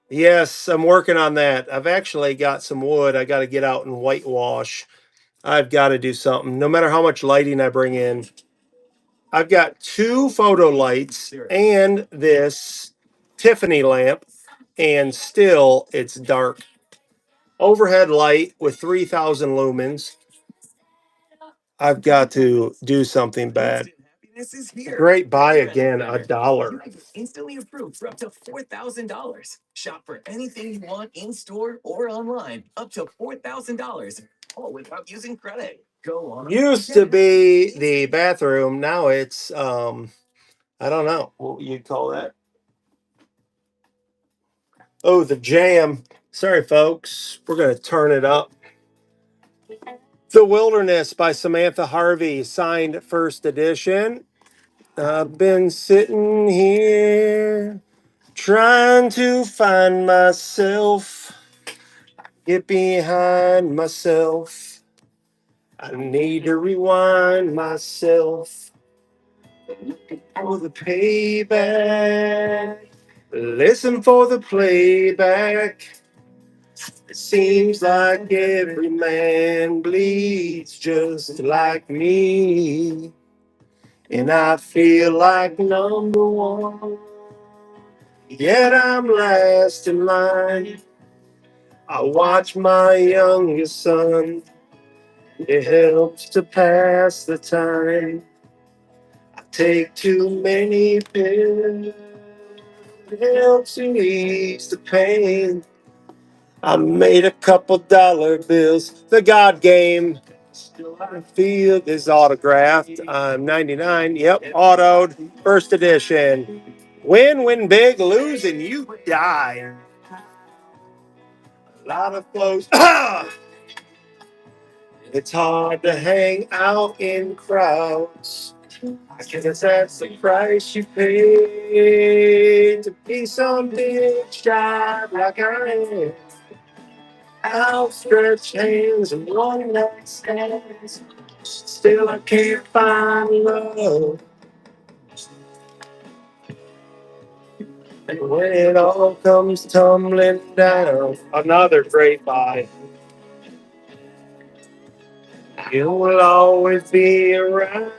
Yes, I'm working on that. I've actually got some wood I got to get out and whitewash. I've got to do something, no matter how much lighting I bring in. I've got 2 photo lights and this Tiffany lamp, and still it's dark. Overhead light with 3,000 lumens. I've got to do something bad. Great buy again, $1. Instantly approved for up to $4,000. Shop for anything you want in store or online. Up to $4,000. All without using credit. Go on. Used to be the bathroom. Now it's I don't know what you'd call that. Oh, the jam. Sorry, folks. We're gonna turn it up. The Wilderness by Samantha Harvey, signed first edition. I've been sitting here trying to find myself, get behind myself. I need to rewind myself for the payback. Listen for the playback. It seems like every man bleeds just like me. And I feel like number one. Yet I'm last in line. I watch my youngest son. It helps to pass the time. I take too many pills. It helps to ease the pain. I made a couple dollar bills. The God Game. I feel is autographed. I'm 99. Yep, autoed. First edition. Win big, lose, and you die. A lot of clothes. It's hard to hang out in crowds. I guess that's the price you pay to be some big shot like I am. Outstretched hands and one night stands. Still, I can't find love. And when it all comes tumbling down, another great buy. You will always be around.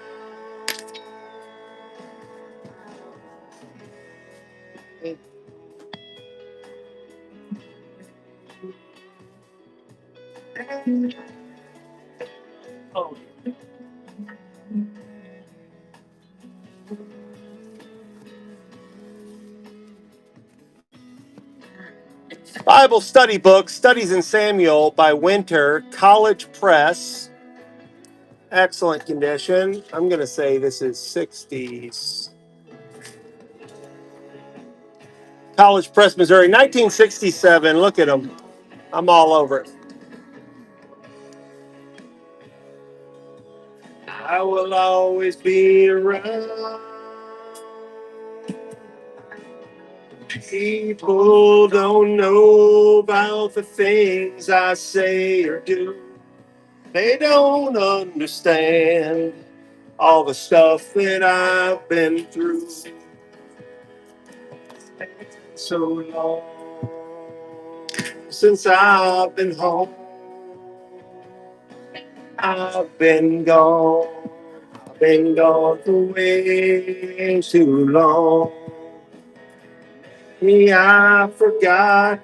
Bible study book, Studies in Samuel by Winter, College Press. Excellent condition. I'm going to say this is 60s. College Press, Missouri, 1967. Look at them. I'm all over it. I will always be around. People don't know about the things I say or do. They don't understand all the stuff that I've been through. So long since I've been home. I've been gone. I've been gone for way too long. Me, I forgot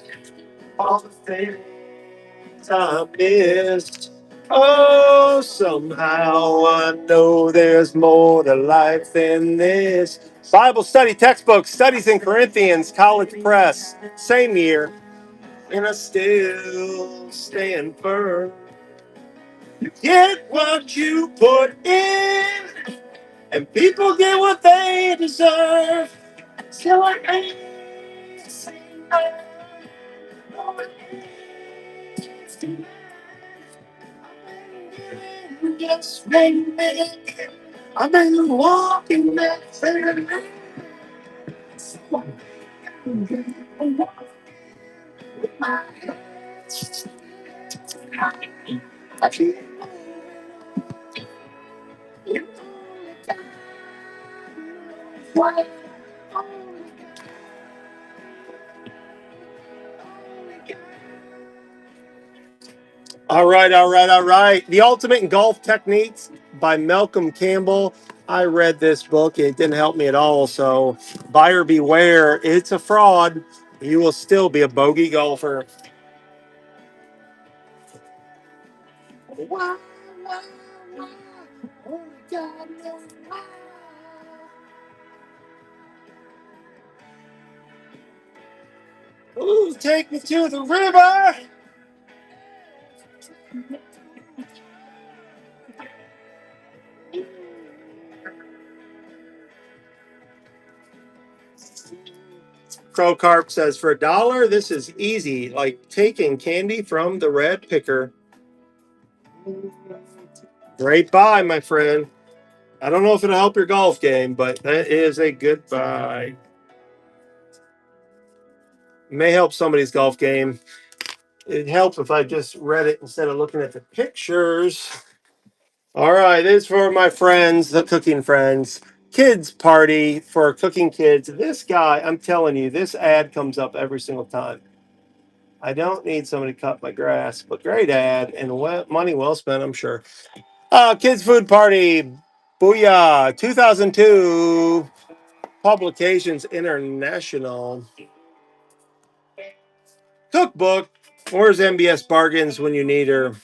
all the things I missed. Oh, somehow I know there's more to life than this. Bible study textbook, Studies in Corinthians, College Press, same year. And I still stand firm. You get what you put in, and people get what they deserve. So I ain't saying no, it is tonight. I've been just waiting. I've been walking that same way. So I'm walking with my hands high. I keep moving. Why? All right, all right, all right. The Ultimate in Golf Techniques by Malcolm Campbell. I read this book. It didn't help me at all. So, buyer beware. It's a fraud. You will still be a bogey golfer. Why, why? Only God knows why. Ooh, take me to the river. Crow Carp says, for $1, this is easy, like taking candy from the red picker. Great buy, my friend. I don't know if it'll help your golf game, but that is a good buy. May help somebody's golf game. It'd help if I just read it instead of looking at the pictures. All right, this is for my friends, the cooking friends. Kids party for cooking kids. This guy, I'm telling you, this ad comes up every single time. I don't need somebody to cut my grass, but great ad and money well spent, I'm sure. Kids Food Party, Booyah, 2002, Publications International. Cookbook, where's MBS Bargains when you need her?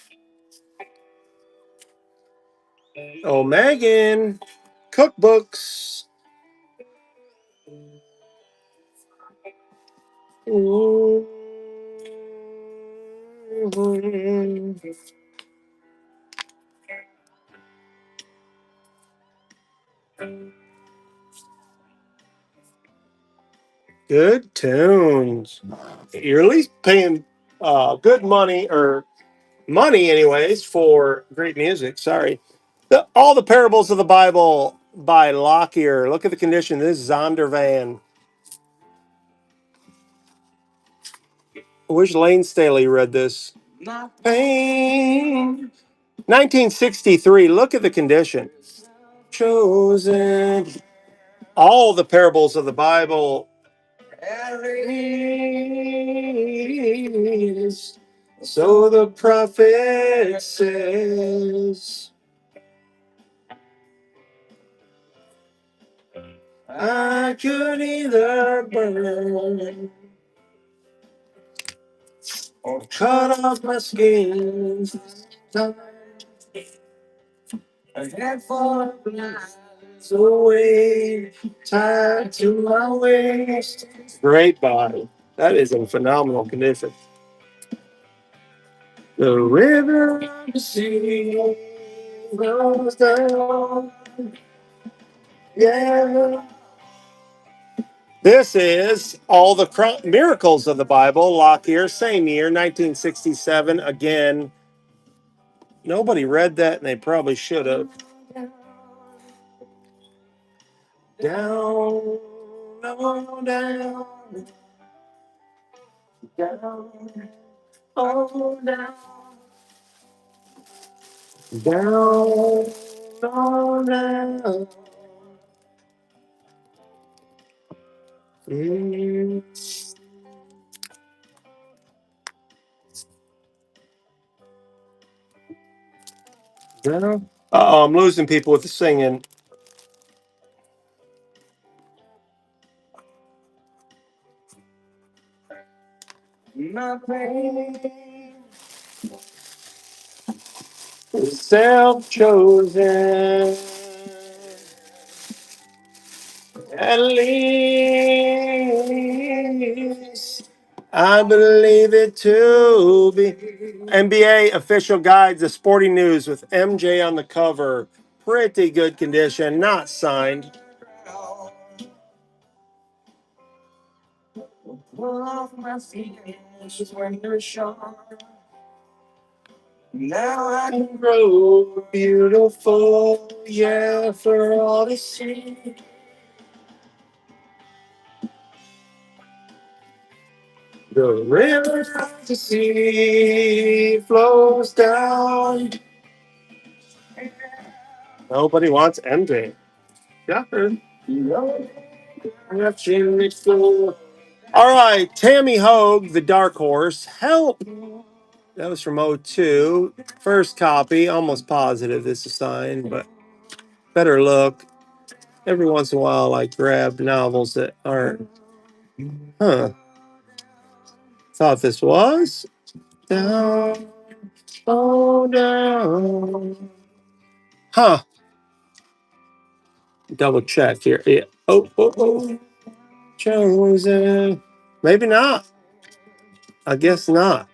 Oh, Megan, cookbooks. Good tunes. You're at least paying good money, or money anyways, for great music. Sorry. All the parables of the Bible, by Lockyer. Look at the condition. This is Zondervan. I wish Lane Staley read this. Pain. 1963. Look at the condition. Chosen. All the parables of the Bible. So the prophet says, I could either burn or cut off my skin. A handful of lies away, tied to my waist. Great body. That is in phenomenal condition. The river of the sea flows down. Yeah. This is all the miracles of the Bible. Lockyer, same year, 1967. Again, nobody read that, and they probably should have. Down, oh, down, down, oh, down, down, oh, down. Mm. Down. Uh-oh, I'm losing people with the singing. My pain is self-chosen. At least I believe it to be. NBA official guides, the sporting news with MJ on the cover. Pretty good condition, not signed. Now I can grow beautiful, yeah, for all to see. The river of the sea flows down. Nobody wants MJ. Yeah. All right, Tammy Hogue, the Dark Horse. Help. That was from '02. First copy, almost positive this is signed, but better look. Every once in a while, I grab novels that aren't. Huh. Thought this was. Down. Oh, down. Huh. Double check here. Yeah. Oh. Chosen. Maybe not. I guess not.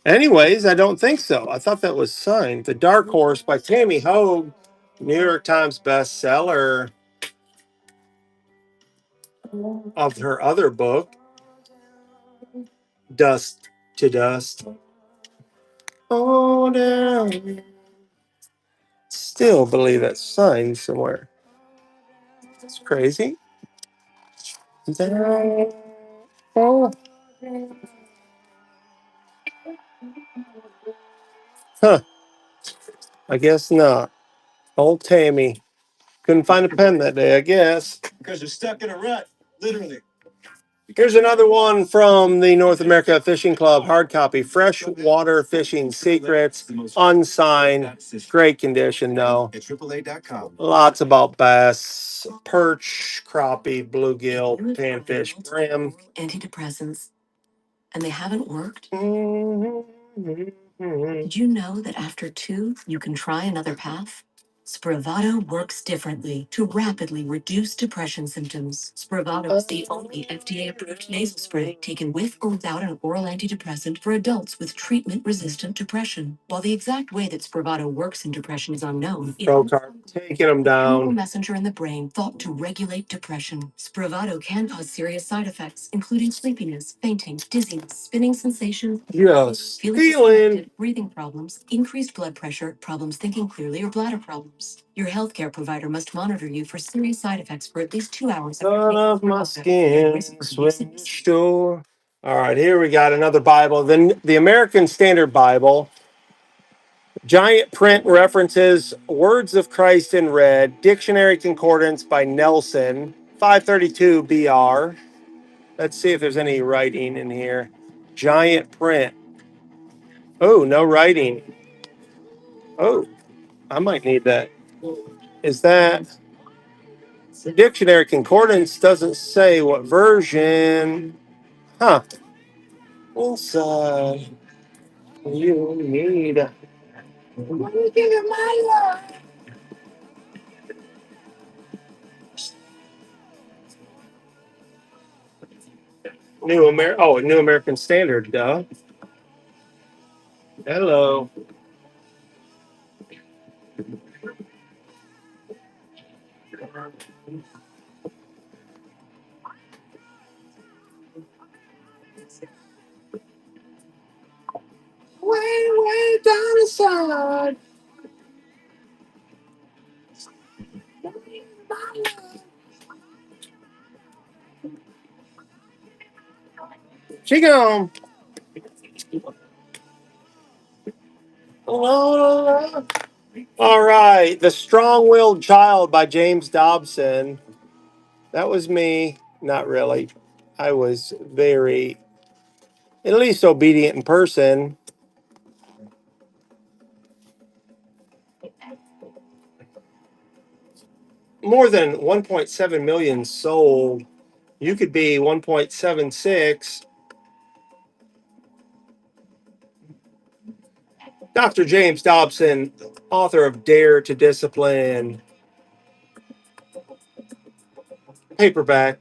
Anyways, I don't think so. I thought that was signed. The Dark Horse by Tammy Hogue, New York Times bestseller of her other book, Dust to Dust. Oh, down. Still believe that's signed somewhere. That's crazy. Down. Oh. Huh. I guess not. Old Tammy. Couldn't find a pen that day, I guess. Because you're stuck in a rut, literally. Here's another one from the North America Fishing Club, hard copy. Freshwater Fishing Secrets, unsigned. Great condition, though. Lots about bass, perch, crappie, bluegill, panfish, brim. Antidepressants, and they haven't worked? Did you know that after 2, you can try another path? Spravato works differently to rapidly reduce depression symptoms. Spravato is the only FDA-approved nasal spray taken with or without an oral antidepressant for adults with treatment-resistant depression. While the exact way that Spravato works in depression is unknown, taking them down. A messenger in the brain thought to regulate depression. Spravato can cause serious side effects, including sleepiness, fainting, dizziness, spinning sensation, feeling, breathing problems, increased blood pressure, problems thinking clearly, or bladder problems. Your healthcare provider must monitor you for serious side effects for at least 2 hours. None of my skin sure. All right, here we got another Bible. The American Standard Bible. Giant print references Words of Christ in red. Dictionary Concordance by Nelson. 532 BR. Let's see if there's any writing in here. Giant print. Oh, no writing. Oh, I might need that. Is that Dictionary Concordance doesn't say what version? Huh. Inside, you need. New American Standard, duh. Hello. Way down the side. She gone. All right, The Strong-Willed Child by James Dobson. That was me. Not really. I was very, at least, obedient in person. More than 1.7 million sold. You could be 1.76. Dr. James Dobson, author of Dare to Discipline, paperback.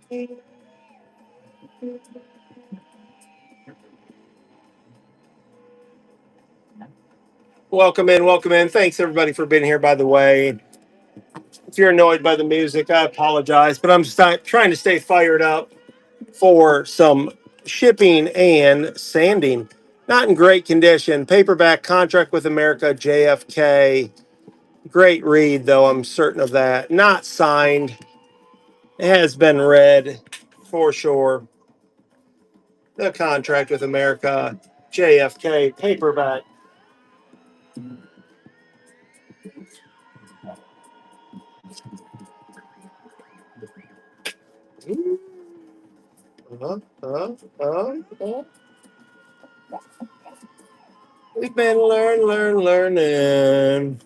Welcome in, welcome in. Thanks everybody for being here, by the way. If you're annoyed by the music, I apologize, but I'm just trying to stay fired up for some shipping and sanding. Not in great condition. Paperback, Contract with America, JFK. Great read, though, I'm certain of that. Not signed. It has been read for sure. The Contract with America, JFK, paperback. Uh, uh, uh, uh. We've been learning.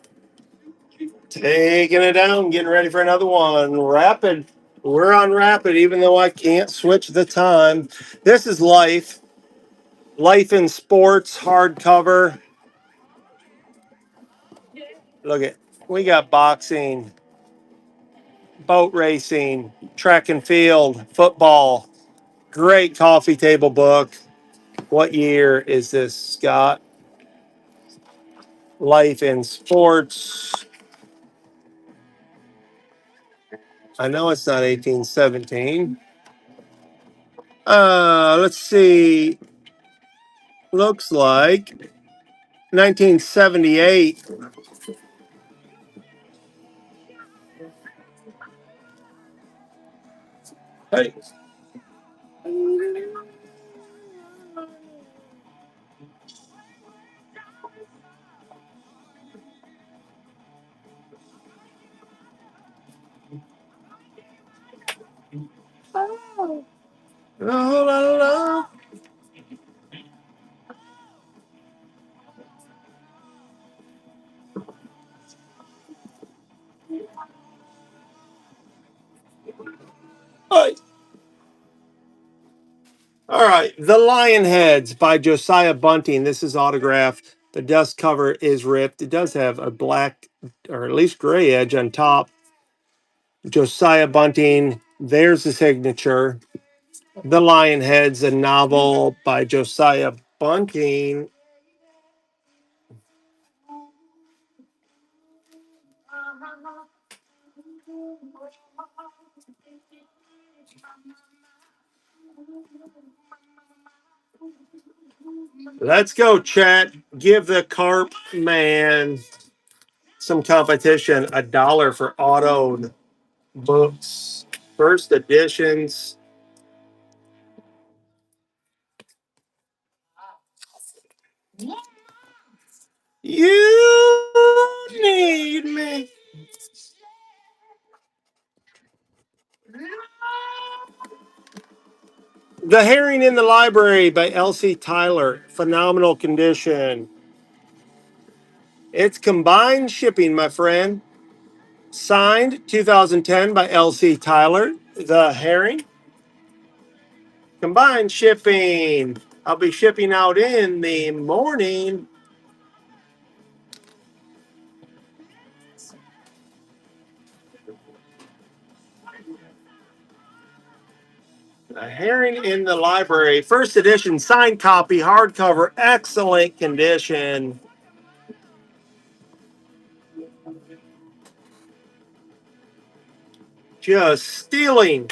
Taking it down, getting ready for another one. Rapid. We're on rapid, even though I can't switch the time. This is Life. Life in Sports, hardcover. Look at, we got boxing, boat racing, track and field, football. Great coffee table book. What year is this, Scott? Life in Sports. I know it's not 1817. Let's see. Looks like 1978. Hey. La, la, la. Hey. All right, The Lionheads by Josiah Bunting. This is autographed. The dust cover is ripped. It does have a black or at least gray edge on top. Josiah Bunting, there's the signature. The Lionheads, a novel by Josiah Bunting. Let's go, chat. Give the Carp Man some competition. $1 for auto books, first editions. You need me. The Herring in the Library by Elsie Tyler. Phenomenal condition. It's combined shipping, my friend. Signed 2010 by Elsie Tyler. The Herring. Combined shipping. I'll be shipping out in the morning. A Herring in the Library. First edition, signed copy, hardcover, excellent condition. Just stealing.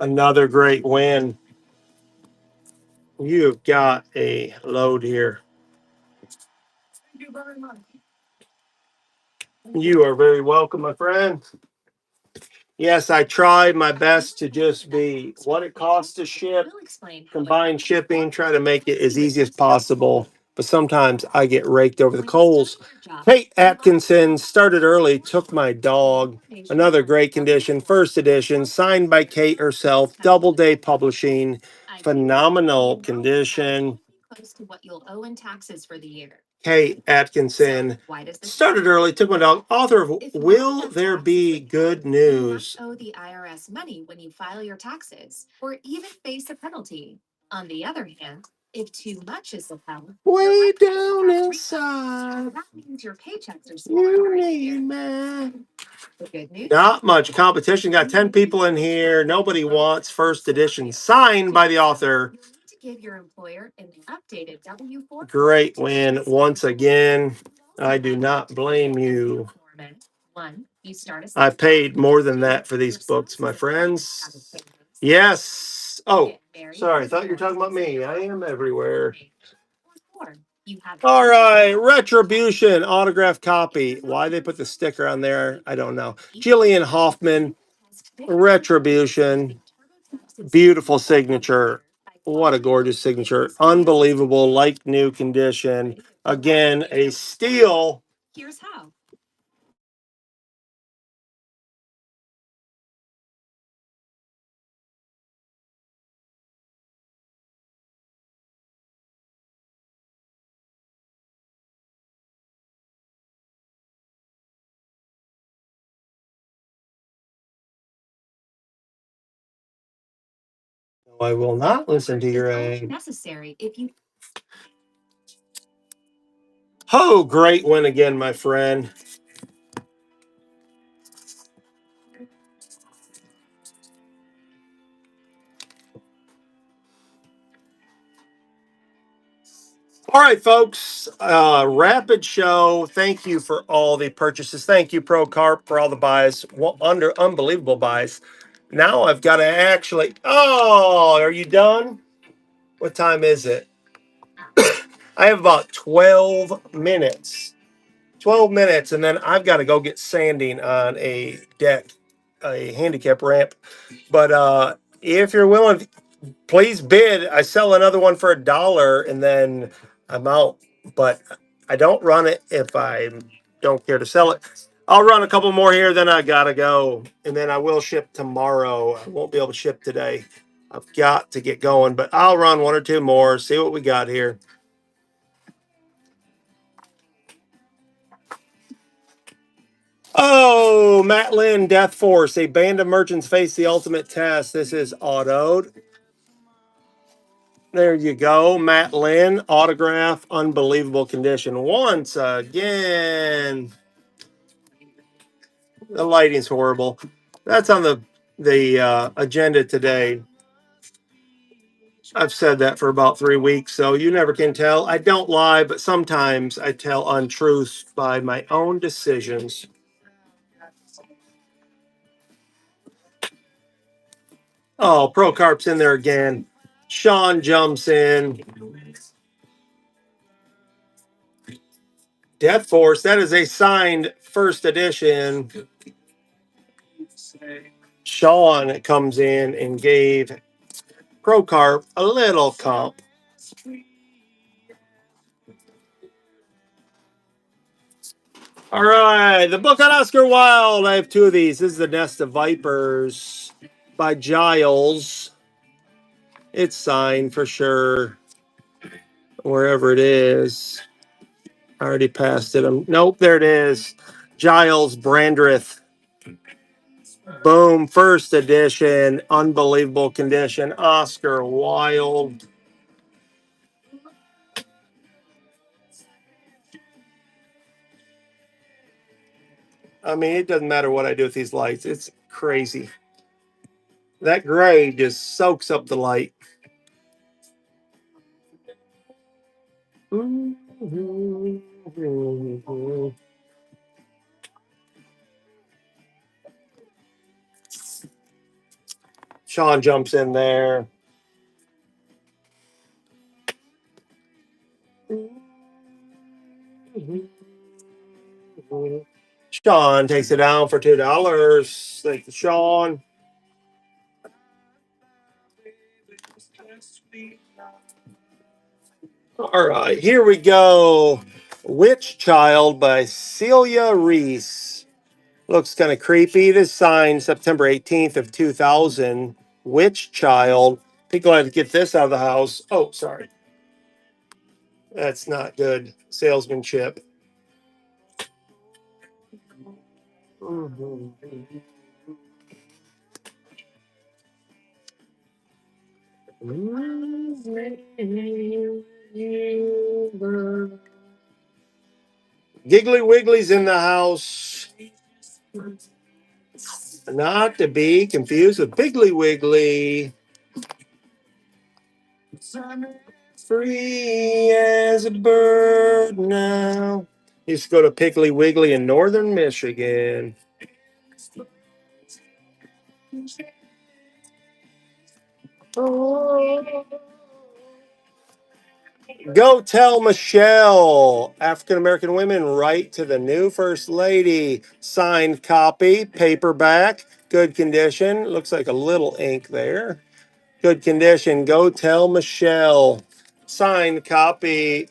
Another great win. You've got a load here. You are very welcome, my friend. Yes, I tried my best to just be what it costs to ship, combine shipping, try to make it as easy as possible. But sometimes I get raked over the coals. Kate Atkinson started early, took my dog. Another great condition, first edition, signed by Kate herself, Doubleday Publishing, phenomenal condition. Close to what you'll owe in taxes for the year. Kate Atkinson started early, took my dog. Author of Will There Be Good News? Owe the IRS money when you file your taxes, or even face a penalty. On the other hand, if too much is withheld, way down inside, that means your paychecks are you need man. The good news. Not much competition. Got 10 people in here. Nobody wants first edition signed by the author. To give your employer an updated W-4. Great win once again. I do not blame you. I paid more than that for these books, my friends. Yes. Oh, sorry. I thought you were talking about me. I am everywhere. All right. Retribution autograph copy. Why they put the sticker on there, I don't know. Jillian Hoffman. Retribution. Beautiful signature. What a gorgeous signature. Unbelievable, like new condition. Again, a steal. Here's how. I will not listen to your aid. Necessary if you. Oh, great win again, my friend. All right, folks. Rapid show. Thank you for all the purchases. Thank you, ProCarp, for all the buys. Unbelievable buys. Now I've got to actually. Oh, are you done? What time is it? I have about 12 minutes. 12 minutes, and then I've got to go get sanding on a deck, a handicap ramp. But if you're willing, please bid. I sell another one for $1, and then I'm out. But I don't run it if I don't care to sell it. I'll run a couple more here, then I gotta go, and then I will ship tomorrow. I won't be able to ship today. I've got to get going, but I'll run one or two more. See what we got here. Oh, Matt Lynn, Death Force. A band of merchants face the ultimate test. This is autoed. There you go. Matt Lynn, autograph, unbelievable condition. Once again, the lighting's horrible. That's on the agenda today. I've said that for about 3 weeks, so you never can tell. I don't lie, but sometimes I tell untruths by my own decisions. Oh, ProCarp's in there again. Sean jumps in. Death Force, that is a signed first edition. Sean comes in and gave Procarp a little comp. All right, the book on Oscar Wilde. I have two of these. This is The Nest of Vipers by Giles. It's signed for sure, wherever it is. I already passed it. Nope, there it is. Giles Brandreth. Boom, first edition, unbelievable condition. Oscar Wilde. I mean, it doesn't matter what I do with these lights. It's crazy. That gray just soaks up the light. Sean jumps in there. Sean takes it down for $2. Thank you, Sean. All right, here we go. Witch Child by Celia Reese. Looks kind of creepy. It is signed September 18th of 2000. Witch Child. Be glad to get this out of the house. Oh, sorry. That's not good salesmanship. Giggly Wiggly's in the house. Not to be confused with Piggly Wiggly. Free as a bird now. Used to go to Piggly Wiggly in northern Michigan. Go tell Michelle. African American women write to the new First Lady. Signed copy, paperback, good condition. Looks like a little ink there. Good condition. Go tell Michelle. Signed copy.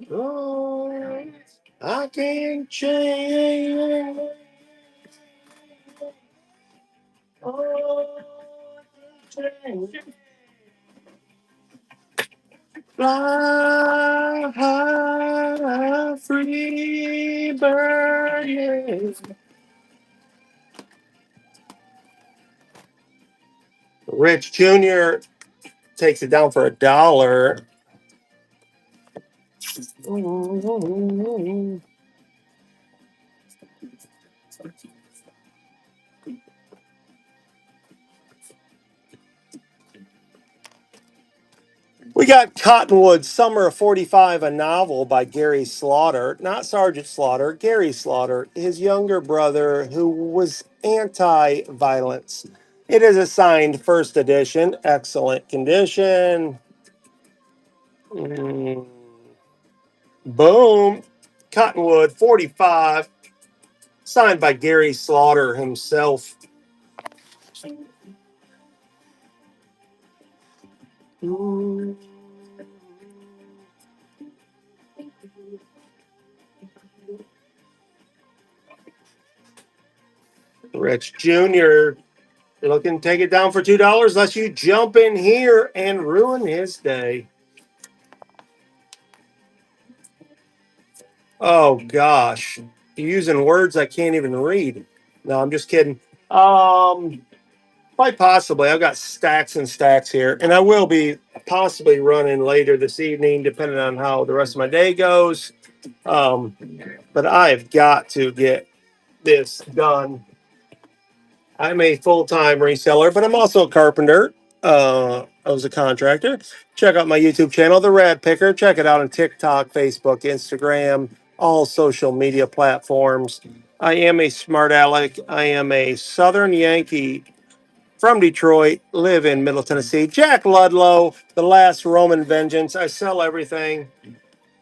Oh, I can't change. Oh, fly high, free bird. Yeah. Rich Jr. takes it down for $1. We got Cottonwood, Summer of 45, a novel by Gary Slaughter, not Sergeant Slaughter, Gary Slaughter, his younger brother who was anti-violence. It is a signed first edition, excellent condition. Boom. Cottonwood, 45, signed by Gary Slaughter himself. Rich Jr. looking to take it down for $2 unless you jump in here and ruin his day. Oh gosh. You're using words I can't even read. No, I'm just kidding. Quite possibly. I've got stacks and stacks here, and I will be possibly running later this evening, depending on how the rest of my day goes. But I've got to get this done. I'm a full-time reseller, but I'm also a carpenter. I was a contractor. Check out my YouTube channel, The Rad Picker. Check it out on TikTok, Facebook, Instagram, all social media platforms. I am a smart aleck. I am a Southern Yankee from Detroit, live in Middle Tennessee. Jack Ludlow, The Last Roman Vengeance. I sell everything.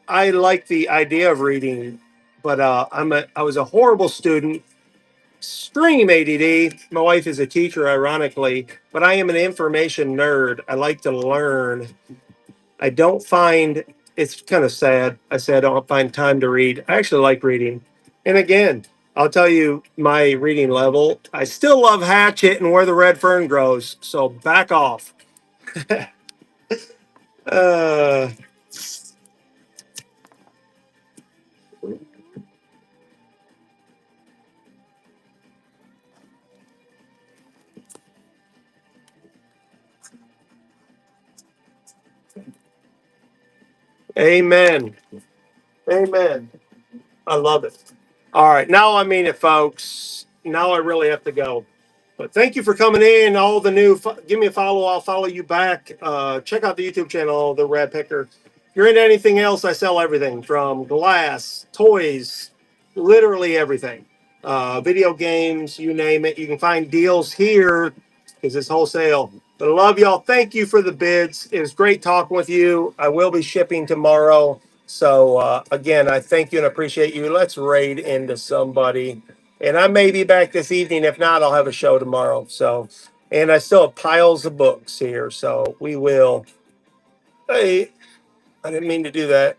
I like the idea of reading, but I was a horrible student. Extreme ADD. My wife is a teacher, ironically, but I am an information nerd. I like to learn. I don't find it's kind of sad. I say I don't find time to read. I actually like reading. And again, I'll tell you my reading level. I still love Hatchet and Where the Red Fern Grows. So back off. uh, amen. Amen. I love it. All right. Now I mean it, folks. Now I really have to go. But thank you for coming in. All the new, give me a follow. I'll follow you back. Check out the YouTube channel, The Rad Picker. If you're into anything else, I sell everything from glass, toys, literally everything. Video games, you name it. You can find deals here because it's wholesale. But I love y'all. Thank you for the bids. It was great talking with you. I will be shipping tomorrow. So again, I thank you and appreciate you. Let's raid into somebody. And I may be back this evening. If not, I'll have a show tomorrow. So, and I still have piles of books here. So we will. Hey, I didn't mean to do that.